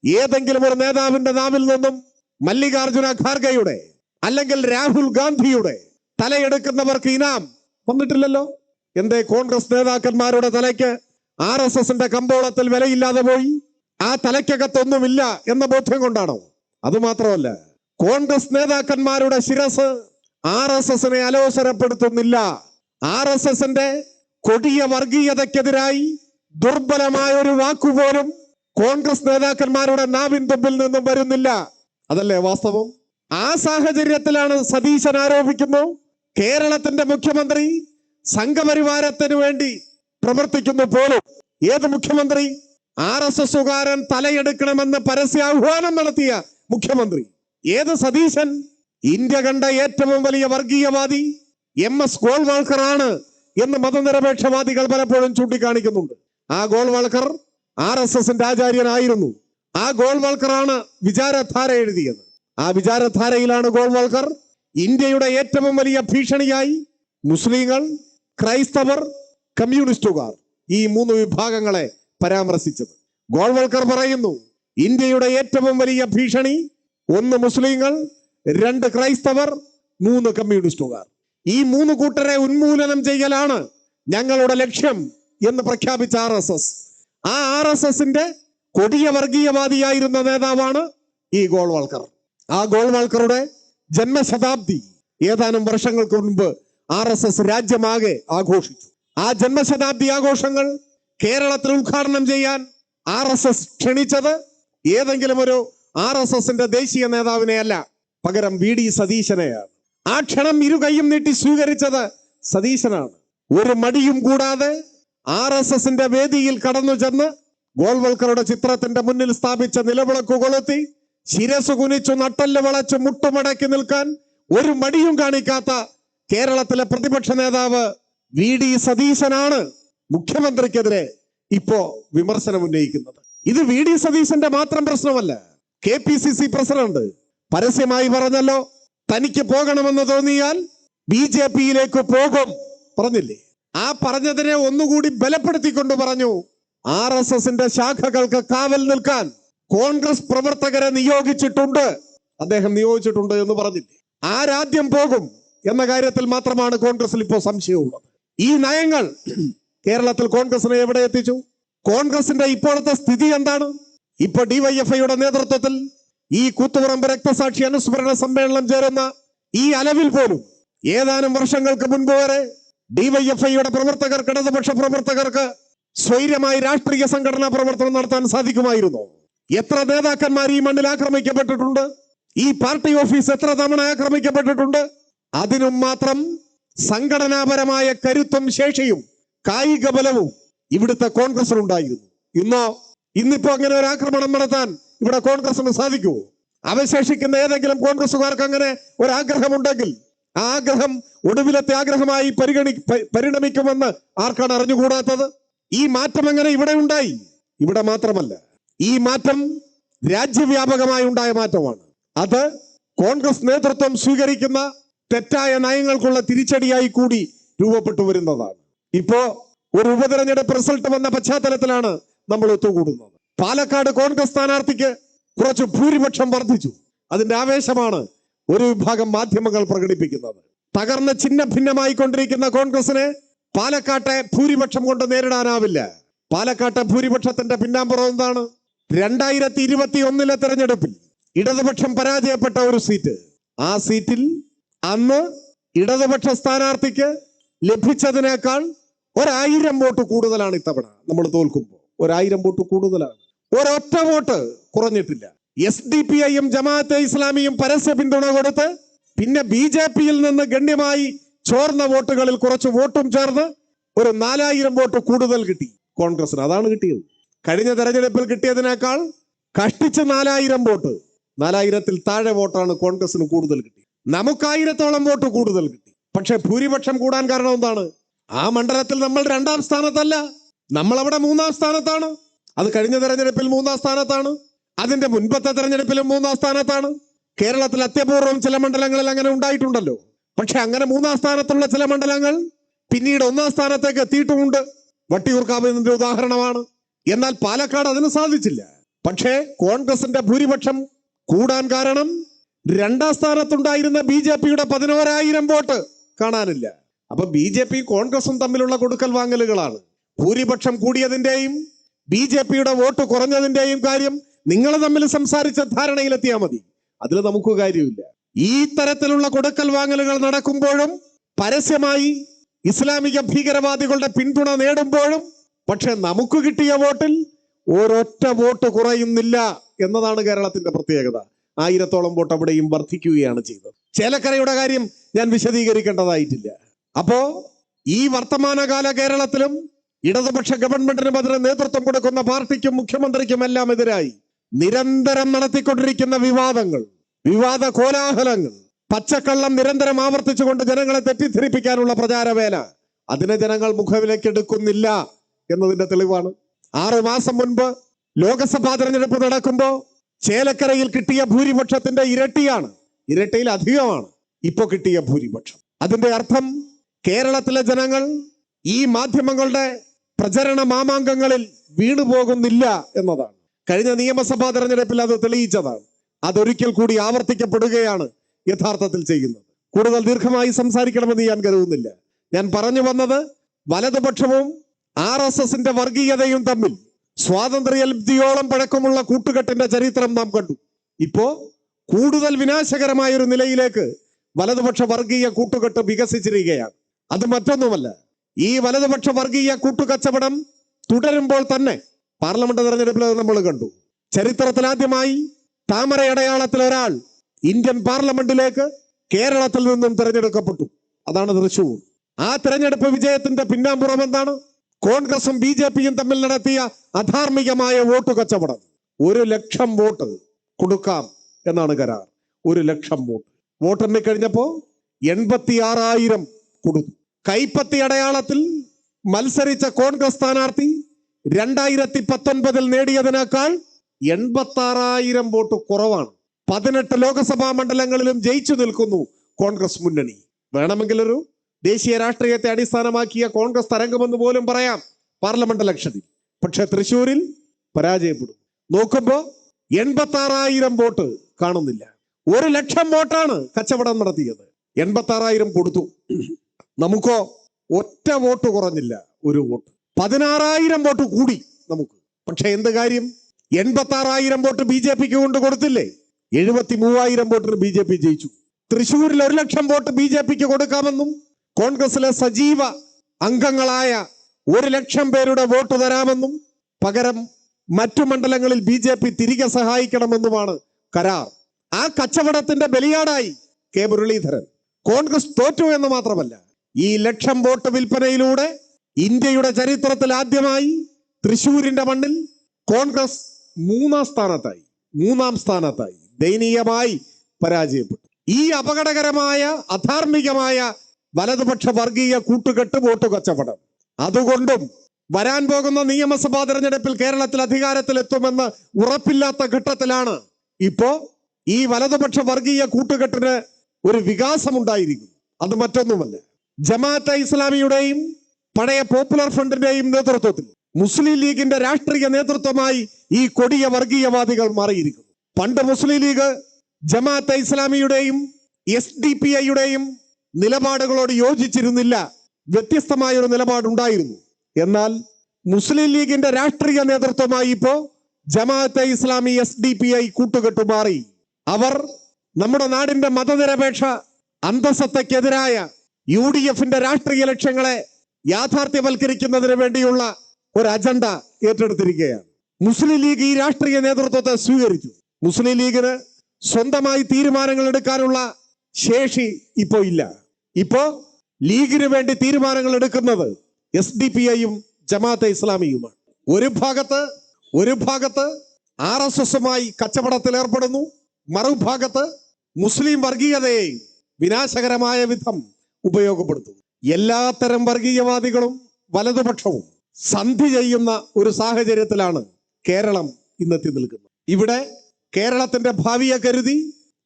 ഏതെങ്കിലും ഒരു നേതാവിന്റെ നാവിൽ നിന്നും മല്ലികാർജുന ഖാർഗെയുടെ അല്ലെങ്കിൽ രാഹുൽ ഗാന്ധിയുടെ തലയെടുക്കുന്നവർക്ക് ഇനാം വന്നിട്ടില്ലല്ലോ? എന്തേ കോൺഗ്രസ് നേതാക്കന്മാരുടെ തലയ്ക്ക് RSSന്റെ കമ്പോളത്തിൽ വിലയില്ലാതെ പോയി? ആ തലയ്ക്കകത്തൊന്നുമില്ല എന്ന ബോധ്യം കൊണ്ടാണോ? അതുമാത്രമല്ല, കോൺഗ്രസ് നേതാക്കന്മാരുടെ ശിരസ് RSSനെ അലോസരപ്പെടുത്തുന്നില്ല. RSSന്റെ കൊടിയ വർഗീയതയ്ക്കെതിരായി ദുർബലമായ ഒരു വാക്കുപോലും കോൺഗ്രസ് നേതാക്കന്മാരുടെ നാവിൻ തുമ്പിൽ നിന്നും വരുന്നില്ല. അതല്ലേ വാസ്തവം? ആ സാഹചര്യത്തിലാണ് സതീശൻ ആരോപിക്കുന്നു കേരളത്തിന്റെ മുഖ്യമന്ത്രി സംഘപരിവാരത്തിന് വേണ്ടി പ്രവർത്തിക്കുന്നു പോലും. ഏത് മുഖ്യമന്ത്രി? RSSകാരൻ തലയെടുക്കണമെന്ന് പരസ്യാഹ്വാനം നടത്തിയ മുഖ്യമന്ത്രി. ഏത് സതീശൻ? ഇന്ത്യ കണ്ട ഏറ്റവും വലിയ വർഗീയവാദി MS ഗോൾവാൾക്കർ ആണ് എന്ന് മതനിരപേക്ഷവാദികൾ പലപ്പോഴും ചൂണ്ടിക്കാണിക്കുന്നുണ്ട്. ആ ഗോൾവാൾക്കർ RSSന്റെ ആചാര്യനായിരുന്നു. ആ ഗോൾവാൾക്കറാണ് വിചാരധാര എഴുതിയത്. ആ വിചാരധാരയിലാണ് ഗോൾവാൾക്കർ ഇന്ത്യയുടെ ഏറ്റവും വലിയ ഭീഷണിയായി മുസ്ലിങ്ങൾ, ക്രൈസ്തവർ, കമ്മ്യൂണിസ്റ്റുകാർ ഈ 3 വിഭാഗങ്ങളെ പരാമർശിച്ചത്. ഗോൾവാൾക്കർ പറയുന്നു ഇന്ത്യയുടെ ഏറ്റവും വലിയ ഭീഷണി 1 മുസ്ലിങ്ങൾ, 2 ക്രൈസ്തവർ, 3 കമ്മ്യൂണിസ്റ്റുകാർ. ഈ 3 കൂട്ടരെ ഉന്മൂലനം ചെയ്യലാണ് ഞങ്ങളുടെ ലക്ഷ്യം എന്ന് പ്രഖ്യാപിച്ച RSS. ആ RSSന്റെ കൊടിയ വർഗീയവാദിയായിരുന്ന നേതാവാണ് ഈ ഗോൾവാൾക്കർ. ആ ഗോൾവാൾക്കറുടെ ജന്മശതാബ്ദി ഏതാനും വർഷങ്ങൾക്ക് മുൻപ് RSS രാജ്യമാകെ ആഘോഷിച്ചു. ആ ജന്മശതാബ്ദി ആഘോഷങ്ങൾ കേരളത്തിൽ ഉദ്ഘാടനം ചെയ്യാൻ RSS ക്ഷണിച്ചത് ഏതെങ്കിലും ഒരു RSSന്റെ ദേശീയ നേതാവിനെ അല്ല, പകരം VD സതീശനെയാണ്. ആ ക്ഷണം ഇരുകൈയും നീട്ടി സ്വീകരിച്ചത് സതീശനാണ്. ഒരു മടിയും കൂടാതെ RSSന്റെ വേദിയിൽ കടന്നു ചെന്ന് ഗോൾവാൾക്കറുടെ ചിത്രത്തിന്റെ മുന്നിൽ സ്ഥാപിച്ച നിലവിളക്ക് കൊളുത്തി ശിരസ് കുനിച്ചു നട്ടല് വളച്ച് മുട്ടുമടക്കി നിൽക്കാൻ ഒരു മടിയും കാണിക്കാത്ത കേരളത്തിലെ പ്രതിപക്ഷ നേതാവ് VD സതീശനാണ് മുഖ്യമന്ത്രിക്കെതിരെ ഇപ്പോ വിമർശനം ഉന്നയിക്കുന്നത്. ഇത് VD സതീശന്റെ മാത്രം പ്രശ്നമല്ല. KPCC പ്രസിഡന്റ് പരസ്യമായി പറഞ്ഞല്ലോ, തനിക്ക് പോകണമെന്ന് തോന്നിയാൽ BJP-യിലേക്ക് പോകും പറഞ്ഞില്ലേ? ആ പറഞ്ഞതിനെ ഒന്നുകൂടി ബലപ്പെടുത്തിക്കൊണ്ട് പറഞ്ഞു, RSSന്റെ ശാഖകൾക്ക് കാവൽ നിൽക്കാൻ കോൺഗ്രസ് പ്രവർത്തകരെ നിയോഗിച്ചിട്ടുണ്ട്, അദ്ദേഹം നിയോഗിച്ചിട്ടുണ്ട് എന്ന് പറഞ്ഞില്ലേ? ആരാദ്യം പോകും എന്ന കാര്യത്തിൽ മാത്രമാണ് കോൺഗ്രസിൽ ഇപ്പോൾ സംശയമുള്ളത്. ഈ നയങ്ങൾ കേരളത്തിൽ കോൺഗ്രസിനെ എവിടെ എത്തിച്ചു? കോൺഗ്രസിന്റെ ഇപ്പോഴത്തെ സ്ഥിതി എന്താണ്? ഇപ്പൊ DYFIയുടെ നേതൃത്വത്തിൽ ഈ കൂത്തുപറമ്പ് രക്തസാക്ഷി അനുസ്മരണ സമ്മേളനം ചേരുന്ന ഈ അലവിൽ പോലും ഏതാനും വർഷങ്ങൾക്ക് മുൻപ് വരെ DYFIയുടെ പ്രവർത്തകർക്ക്, ഇടതുപക്ഷ പ്രവർത്തകർക്ക് സ്വൈര്യമായി രാഷ്ട്രീയ സംഘടനാ പ്രവർത്തനം നടത്താൻ സാധിക്കുമായിരുന്നു. എത്ര നേതാക്കന്മാർ ഈ മണ്ണിൽ ആക്രമിക്കപ്പെട്ടിട്ടുണ്ട്, ഈ പാർട്ടി ഓഫീസ് എത്ര തവണ ആക്രമിക്കപ്പെട്ടിട്ടുണ്ട്. അതിനും മാത്രം സംഘടനാപരമായ കരുത്തും ശേഷിയും കായിക ബലവും ഇവിടുത്തെ കോൺഗ്രസിനുണ്ടായിരുന്നു. ഇന്നിപ്പോ അങ്ങനെ ഒരു ആക്രമണം നടത്താൻ ഇവിടെ കോൺഗ്രസിന് സാധിക്കുമോ? അവശേഷിക്കുന്ന ഏതെങ്കിലും കോൺഗ്രസുകാർക്ക് അങ്ങനെ ഒരാഗ്രഹമുണ്ടെങ്കിൽ ആ ആഗ്രഹം ഒടുവിലത്തെ ആഗ്രഹമായി പരിണമിക്കുമെന്ന് ആർക്കാണ് അറിഞ്ഞുകൂടാത്തത്? ഈ മാറ്റം എങ്ങനെ ഇവിടെ ഉണ്ടായി? ഇവിടെ മാത്രമല്ല, ഈ മാറ്റം രാജ്യവ്യാപകമായി ഉണ്ടായ മാറ്റമാണ്. അത് കോൺഗ്രസ് നേതൃത്വം സ്വീകരിക്കുന്ന തെറ്റായ നയങ്ങൾക്കുള്ള തിരിച്ചടിയായി കൂടി രൂപപ്പെട്ടു വരുന്നതാണ്. ഇപ്പോ ഒരു ഉപതെരഞ്ഞെടുപ്പ് റിസൾട്ട് വന്ന പശ്ചാത്തലത്തിലാണ് നമ്മൾ ഒത്തുകൂടുന്നത്. പാലക്കാട് കോൺഗ്രസ് സ്ഥാനാർത്ഥിക്ക് കുറച്ച് ഭൂരിപക്ഷം വർദ്ധിച്ചു. അതിന്റെ ആവേശമാണ് ഒരു വിഭാഗം മാധ്യമങ്ങൾ പ്രകടിപ്പിക്കുന്നത്. തകർന്ന് ഛിന്ന ഭിന്നമായി കൊണ്ടിരിക്കുന്ന കോൺഗ്രസിനെ പാലക്കാട്ടെ ഭൂരിപക്ഷം കൊണ്ട് നേരിടാനാവില്ല. പാലക്കാട്ടെ ഭൂരിപക്ഷത്തിന്റെ പിന്നാമ്പുറം എന്താണ്? 2021 തെരഞ്ഞെടുപ്പിൽ ഇടതുപക്ഷം പരാജയപ്പെട്ട ഒരു സീറ്റ്. ആ സീറ്റിൽ അന്ന് ഇടതുപക്ഷ സ്ഥാനാർത്ഥിക്ക് ലഭിച്ചതിനേക്കാൾ 1000 വോട്ട് കൂടുതലാണ് ഇത്തവണ നമ്മൾ തോൽക്കുമ്പോൾ. 1000 വോട്ട് കൂടുതലാണ്. ഒരൊറ്റ വോട്ട് കുറഞ്ഞിട്ടില്ല. SDPI-യും ജമാഅത്തെ ഇസ്ലാമിയും പരസ്യ പിന്തുണ കൊടുത്ത് പിന്നെ BJP-യിൽ നിന്ന് ഗണ്യമായി ചോർന്ന വോട്ടുകളിൽ കുറച്ച് വോട്ടും ചേർന്ന് ഒരു 4000 വോട്ട് കൂടുതൽ കിട്ടി കോൺഗ്രസിന്. അതാണ് കിട്ടിയത്. കഴിഞ്ഞ തെരഞ്ഞെടുപ്പിൽ കിട്ടിയതിനേക്കാൾ കഷ്ടിച്ച് 4000 വോട്ട്, 4000-ൽ താഴെ വോട്ടാണ് കോൺഗ്രസിന് കൂടുതൽ കിട്ടി. നമുക്ക് 1000-ഓളം വോട്ട് കൂടുതൽ കിട്ടി. പക്ഷെ ഭൂരിപക്ഷം കൂടാൻ കാരണം എന്താണ്? ആ മണ്ഡലത്തിൽ നമ്മൾ 2ാം സ്ഥാനത്തല്ല, നമ്മൾ അവിടെ 3ാം സ്ഥാനത്താണ്. അത് കഴിഞ്ഞ തെരഞ്ഞെടുപ്പിൽ 3ാം സ്ഥാനത്താണ്, അതിന്റെ മുൻപത്തെ തെരഞ്ഞെടുപ്പിലും 3ാം സ്ഥാനത്താണ്. കേരളത്തിൽ അത്യപൂർവം ചില മണ്ഡലങ്ങളിൽ അങ്ങനെ ഉണ്ടായിട്ടുണ്ടല്ലോ. പക്ഷെ അങ്ങനെ 3ാം സ്ഥാനത്തുള്ള ചില മണ്ഡലങ്ങൾ പിന്നീട് 1ാം സ്ഥാനത്തേക്ക് എത്തിയിട്ടുമുണ്ട്. വട്ടിയൂർക്കാവ് ഇതിന്റെ ഉദാഹരണമാണ്. എന്നാൽ പാലക്കാട് അതിന് സാധിച്ചില്ല. പക്ഷേ കോൺഗ്രസിന്റെ ഭൂരിപക്ഷം കൂടാൻ കാരണം 2ാം സ്ഥാനത്തുണ്ടായിരുന്ന BJP-യുടെ 11,000 വോട്ട് കാണാനില്ല. അപ്പൊ BJP കോൺഗ്രസും തമ്മിലുള്ള കൊടുക്കൽ വാങ്ങലുകളാണ്. ഭൂരിപക്ഷം കൂടിയതിന്റെയും BJP-യുടെ വോട്ട് കുറഞ്ഞതിന്റെയും കാര്യം നിങ്ങൾ തമ്മിൽ സംസാരിച്ച ധാരണയിലെത്തിയാൽ മതി. അതിൽ നമുക്ക് കാര്യമില്ല. ഈ തരത്തിലുള്ള കൊടുക്കൽ വാങ്ങലുകൾ നടക്കുമ്പോഴും പരസ്യമായി ഇസ്ലാമിക ഭീകരവാദികളുടെ പിന്തുണ നേടുമ്പോഴും പക്ഷെ നമുക്ക് കിട്ടിയ വോട്ടിൽ ഒരൊറ്റ വോട്ട് കുറയുന്നില്ല എന്നതാണ് കേരളത്തിന്റെ പ്രത്യേകത. 1000-ഓളം വോട്ട് അവിടെയും വർദ്ധിക്കുകയാണ് ചെയ്തത്. ചേലക്കരയുടെ കാര്യം ഞാൻ വിശദീകരിക്കേണ്ടതായിട്ടില്ല. അപ്പോ ഈ വർത്തമാനകാല കേരളത്തിലും ഇടതുപക്ഷ ഗവൺമെന്റിനും അതിന് നേതൃത്വം കൊടുക്കുന്ന പാർട്ടിക്കും മുഖ്യമന്ത്രിക്കും എല്ലാം എതിരായി നിരന്തരം നടത്തിക്കൊണ്ടിരിക്കുന്ന വിവാദ കോലാഹലങ്ങൾ, പച്ചക്കള്ളം നിരന്തരം ആവർത്തിച്ചുകൊണ്ട് ജനങ്ങളെ തെറ്റിദ്ധരിപ്പിക്കാനുള്ള പ്രചാരവേല, അതിനെ ജനങ്ങൾ മുഖവിലേക്കെടുക്കുന്നില്ല എന്നതിന്റെ തെളിവാണ്. 6 മാസം മുൻപ് ലോക്സഭാ തെരഞ്ഞെടുപ്പ് നടക്കുമ്പോൾ ചേലക്കരയിൽ കിട്ടിയ ഭൂരിപക്ഷത്തിന്റെ ഇരട്ടിയിൽ അധികമാണ് ഇപ്പൊ കിട്ടിയ ഭൂരിപക്ഷം. അതിന്റെ അർത്ഥം കേരളത്തിലെ ജനങ്ങൾ ഈ മാധ്യമങ്ങളുടെ പ്രചരണ മാമാങ്കങ്ങളിൽ വീണുപോകുന്നില്ല എന്നതാണ്. കഴിഞ്ഞ നിയമസഭാ തെരഞ്ഞെടുപ്പിൽ അത് തെളിയിച്ചതാണ്. അതൊരിക്കൽ കൂടി ആവർത്തിക്കപ്പെടുകയാണ് യഥാർത്ഥത്തിൽ ചെയ്യുന്നത്. കൂടുതൽ ദീർഘമായി സംസാരിക്കണമെന്ന് ഞാൻ കരുതുന്നില്ല. ഞാൻ പറഞ്ഞു വന്നത്, വലതുപക്ഷവും RSSന്റെ വർഗീയതയും തമ്മിൽ സ്വാതന്ത്ര്യലബ്ധിയോളം പഴക്കമുള്ള കൂട്ടുകെട്ടിന്റെ ചരിത്രം നാം കണ്ടു. ഇപ്പോ കൂടുതൽ വിനാശകരമായ ഒരു നിലയിലേക്ക് വലതുപക്ഷ വർഗീയ കൂട്ടുകെട്ട് വികസിച്ചിരിക്കുകയാണ്. അത് മറ്റൊന്നുമല്ല, ഈ വലതുപക്ഷ വർഗീയ കൂട്ടുകച്ചവടം തുടരുമ്പോൾ തന്നെ പാർലമെന്റ് തെരഞ്ഞെടുപ്പിൽ നമ്മൾ കണ്ടു. ചരിത്രത്തിലാദ്യമായി താമരയടയാളത്തിൽ ഒരാൾ ഇന്ത്യൻ പാർലമെന്റിലേക്ക് കേരളത്തിൽ നിന്നും തിരഞ്ഞെടുക്കപ്പെട്ടു. അതാണ് തൃശ്ശൂർ. ആ തെരഞ്ഞെടുപ്പ് വിജയത്തിന്റെ പിന്നാമ്പുറം എന്താണ്? കോൺഗ്രസും BJP-യും തമ്മിൽ നടത്തിയ അധാർമികമായ വോട്ട് കച്ചവടം. 1,00,000 വോട്ട് കൊടുക്കാം എന്നാണ് കരാർ. 1,00,000 വോട്ട് എണ്ണി കഴിഞ്ഞപ്പോ 86,000 കൊടുത്തു. കൈപ്പത്തി അടയാളത്തിൽ മത്സരിച്ച കോൺഗ്രസ് സ്ഥാനാർത്ഥി 2019 നേടിയതിനേക്കാൾ 86,000 വോട്ട് കുറവാണ്. 18 ലോക്സഭാ മണ്ഡലങ്ങളിലും ജയിച്ചു നിൽക്കുന്നു കോൺഗ്രസ് മുന്നണി. വേണമെങ്കിലൊരു ദേശീയ രാഷ്ട്രീയത്തെ അടിസ്ഥാനമാക്കിയ കോൺഗ്രസ് തരംഗമെന്ന് പോലും പറയാം പാർലമെന്റ് ഇലക്ഷനിൽ. പക്ഷെ തൃശ്ശൂരിൽ പരാജയപ്പെടും. നോക്കുമ്പോ 86,000 വോട്ട് കാണുന്നില്ല. 1,00,000 വോട്ടാണ് കച്ചവടം നടത്തിയത്. 86,000 കൊടുത്തു. നമുക്കോ ഒറ്റ വോട്ട് കുറഞ്ഞില്ല, ഒരു വോട്ട്. 16,000 വോട്ട് കൂടി നമുക്ക്. പക്ഷെ എന്ത് കാര്യം? 86,000 വോട്ട് BJPക്ക് കൊണ്ട് കൊടുത്തില്ലേ? 73,000 വോട്ടിന് BJP ജയിച്ചു. തൃശ്ശൂരിൽ 1,00,000 വോട്ട് BJPക്ക് കൊടുക്കാമെന്നും കോൺഗ്രസിലെ സജീവ അംഗങ്ങളായ 1,00,000 പേരുടെ വോട്ട് തരാമെന്നും പകരം മറ്റു മണ്ഡലങ്ങളിൽ BJP തിരികെ സഹായിക്കണമെന്നുമാണ് കരാർ. ആ കച്ചവടത്തിന്റെ ബലിയാടായി കെ മുരളീധരൻ. കോൺഗ്രസ് തോറ്റു എന്ന് മാത്രമല്ല, ഈ 1,00,000 വോട്ട് വിൽപ്പനയിലൂടെ ഇന്ത്യയുടെ ചരിത്രത്തിൽ ആദ്യമായി തൃശ്ശൂരിന്റെ മണ്ണിൽ കോൺഗ്രസ് മൂന്നാം സ്ഥാനത്തായി ദയനീയമായി പരാജയപ്പെട്ടു. ഈ അപകടകരമായ അധാർമികമായ വലതുപക്ഷ വർഗീയ കൂട്ടുകെട്ട് വോട്ട് കച്ചവടം, അതുകൊണ്ടും വരാൻ പോകുന്ന നിയമസഭാ തെരഞ്ഞെടുപ്പിൽ കേരളത്തിൽ അധികാരത്തിലെത്തുമെന്ന് ഉറപ്പില്ലാത്ത ഘട്ടത്തിലാണ് ഇപ്പോ ഈ വലതുപക്ഷ വർഗീയ കൂട്ടുകെട്ടിന് ഒരു വികാസമുണ്ടായിരിക്കും. അത് മറ്റൊന്നുമല്ല, ജമാഅത്തെ ഇസ്ലാമിയുടെയും പഴയ പോപ്പുലർ ഫ്രണ്ടിന്റെയും നേതൃത്വത്തിൽ മുസ്ലിം ലീഗിന്റെ രാഷ്ട്രീയ നേതൃത്വമായി ഈ കൊടിയ വർഗീയവാദികൾ മാറിയിരിക്കുന്നു. പണ്ട് മുസ്ലിം ലീഗ് ജമാഅത്തെ ഇസ്ലാമിയുടെയും SDPIയുടെയും നിലപാടുകളോട് യോജിച്ചിരുന്നില്ല, വ്യത്യസ്തമായ ഒരു നിലപാടുണ്ടായിരുന്നു. എന്നാൽ മുസ്ലിം ലീഗിന്റെ രാഷ്ട്രീയ നേതൃത്വമായി ഇപ്പോ ജമാഅത്തെ ഇസ്ലാമി SDPI കൂട്ടുകെട്ടു മാറി. അവർ നമ്മുടെ നാടിന്റെ മതനിരപേക്ഷ അന്തസത്തക്കെതിരായ UDFന്റെ രാഷ്ട്രീയ ലക്ഷ്യങ്ങളെ യാഥാർത്ഥ്യവൽക്കരിക്കുന്നതിന് വേണ്ടിയുള്ള ഒരു അജണ്ട ഏറ്റെടുത്തിരിക്കുകയാണ്. മുസ്ലിം ലീഗ് ഈ രാഷ്ട്രീയ നേതൃത്വത്തെ സ്വീകരിച്ചു. മുസ്ലിം ലീഗിന് സ്വന്തമായി തീരുമാനങ്ങൾ എടുക്കാനുള്ള ശേഷി ഇപ്പോ ഇല്ല. ഇപ്പോ ലീഗിന് വേണ്ടി തീരുമാനങ്ങൾ എടുക്കുന്നത് SDPIയും ജമാഅത്തെ ഇസ്ലാമിയുമാണ്. ഒരു ഭാഗത്ത് RSSുമായി കച്ചവടത്തിൽ ഏർപ്പെടുന്നു, മറുഭാഗത്ത് മുസ്ലിം വർഗീയതയെയും വിനാശകരമായ വിധം ഉപയോഗപ്പെടുത്തുന്നു. എല്ലാത്തരം വർഗീയവാദികളും വലതുപക്ഷവും സന്ധി ചെയ്യുന്ന ഒരു സാഹചര്യത്തിലാണ് കേരളം ഇന്നെത്തി നിൽക്കുന്നത്. ഇവിടെ കേരളത്തിന്റെ ഭാവിയെ കരുതി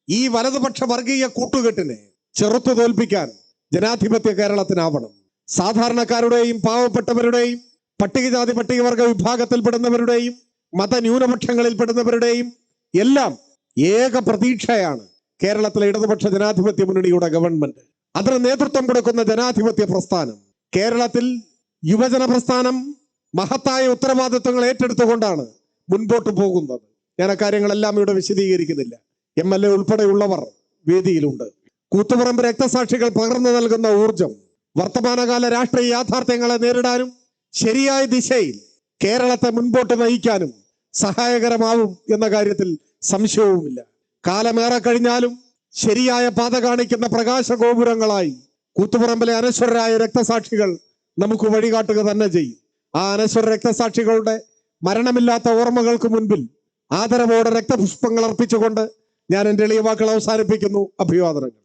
ഈ വലതുപക്ഷ വർഗീയ കൂട്ടുകെട്ടിനെ ചെറുത്തു തോൽപ്പിക്കാൻ ജനാധിപത്യ കേരളത്തിനാവണം. സാധാരണക്കാരുടെയും പാവപ്പെട്ടവരുടെയും പട്ടികജാതി പട്ടികവർഗ വിഭാഗത്തിൽപ്പെടുന്നവരുടെയും മതന്യൂനപക്ഷങ്ങളിൽപ്പെടുന്നവരുടെയും എല്ലാം ഏക പ്രതീക്ഷയാണ് കേരളത്തിലെ ഇടതുപക്ഷ ജനാധിപത്യ മുന്നണിയുടെ ഗവൺമെന്റ്. അതിന് നേതൃത്വം കൊടുക്കുന്ന ജനാധിപത്യ പ്രസ്ഥാനം. കേരളത്തിൽ യുവജന പ്രസ്ഥാനം മഹത്തായ ഉത്തരവാദിത്വങ്ങൾ ഏറ്റെടുത്തുകൊണ്ടാണ് മുൻപോട്ട് പോകുന്നത്. ഞാൻ ആ കാര്യങ്ങളെല്ലാം ഇവിടെ വിശദീകരിക്കുന്നില്ല. MLA ഉൾപ്പെടെയുള്ളവർ വേദിയിലുണ്ട്. കൂത്തുപറമ്പ് രക്തസാക്ഷികൾ പകർന്നു നൽകുന്ന ഊർജം വർത്തമാനകാല രാഷ്ട്രീയ യാഥാർത്ഥ്യങ്ങളെ നേരിടാനും ശരിയായ ദിശയിൽ കേരളത്തെ മുൻപോട്ട് നയിക്കാനും സഹായകരമാവും എന്ന കാര്യത്തിൽ സംശയവുമില്ല. കാലമേറെ കഴിഞ്ഞാലും ശരിയായ പാത കാണിക്കുന്ന പ്രകാശ ഗോപുരങ്ങളായി കൂത്തുപറമ്പിലെ അനശ്വരരായ രക്തസാക്ഷികൾ നമുക്ക് വഴികാട്ടുക തന്നെ ചെയ്യും. ആ അനശ്വര രക്തസാക്ഷികളുടെ മരണമില്ലാത്ത ഓർമ്മകൾക്ക് മുൻപിൽ ആദരവോടെ രക്തപുഷ്പങ്ങൾ അർപ്പിച്ചുകൊണ്ട് ഞാൻ എൻ്റെ എളിയ വാക്കുകൾ അവസാനിപ്പിക്കുന്നു. അഭിവാദനങ്ങൾ.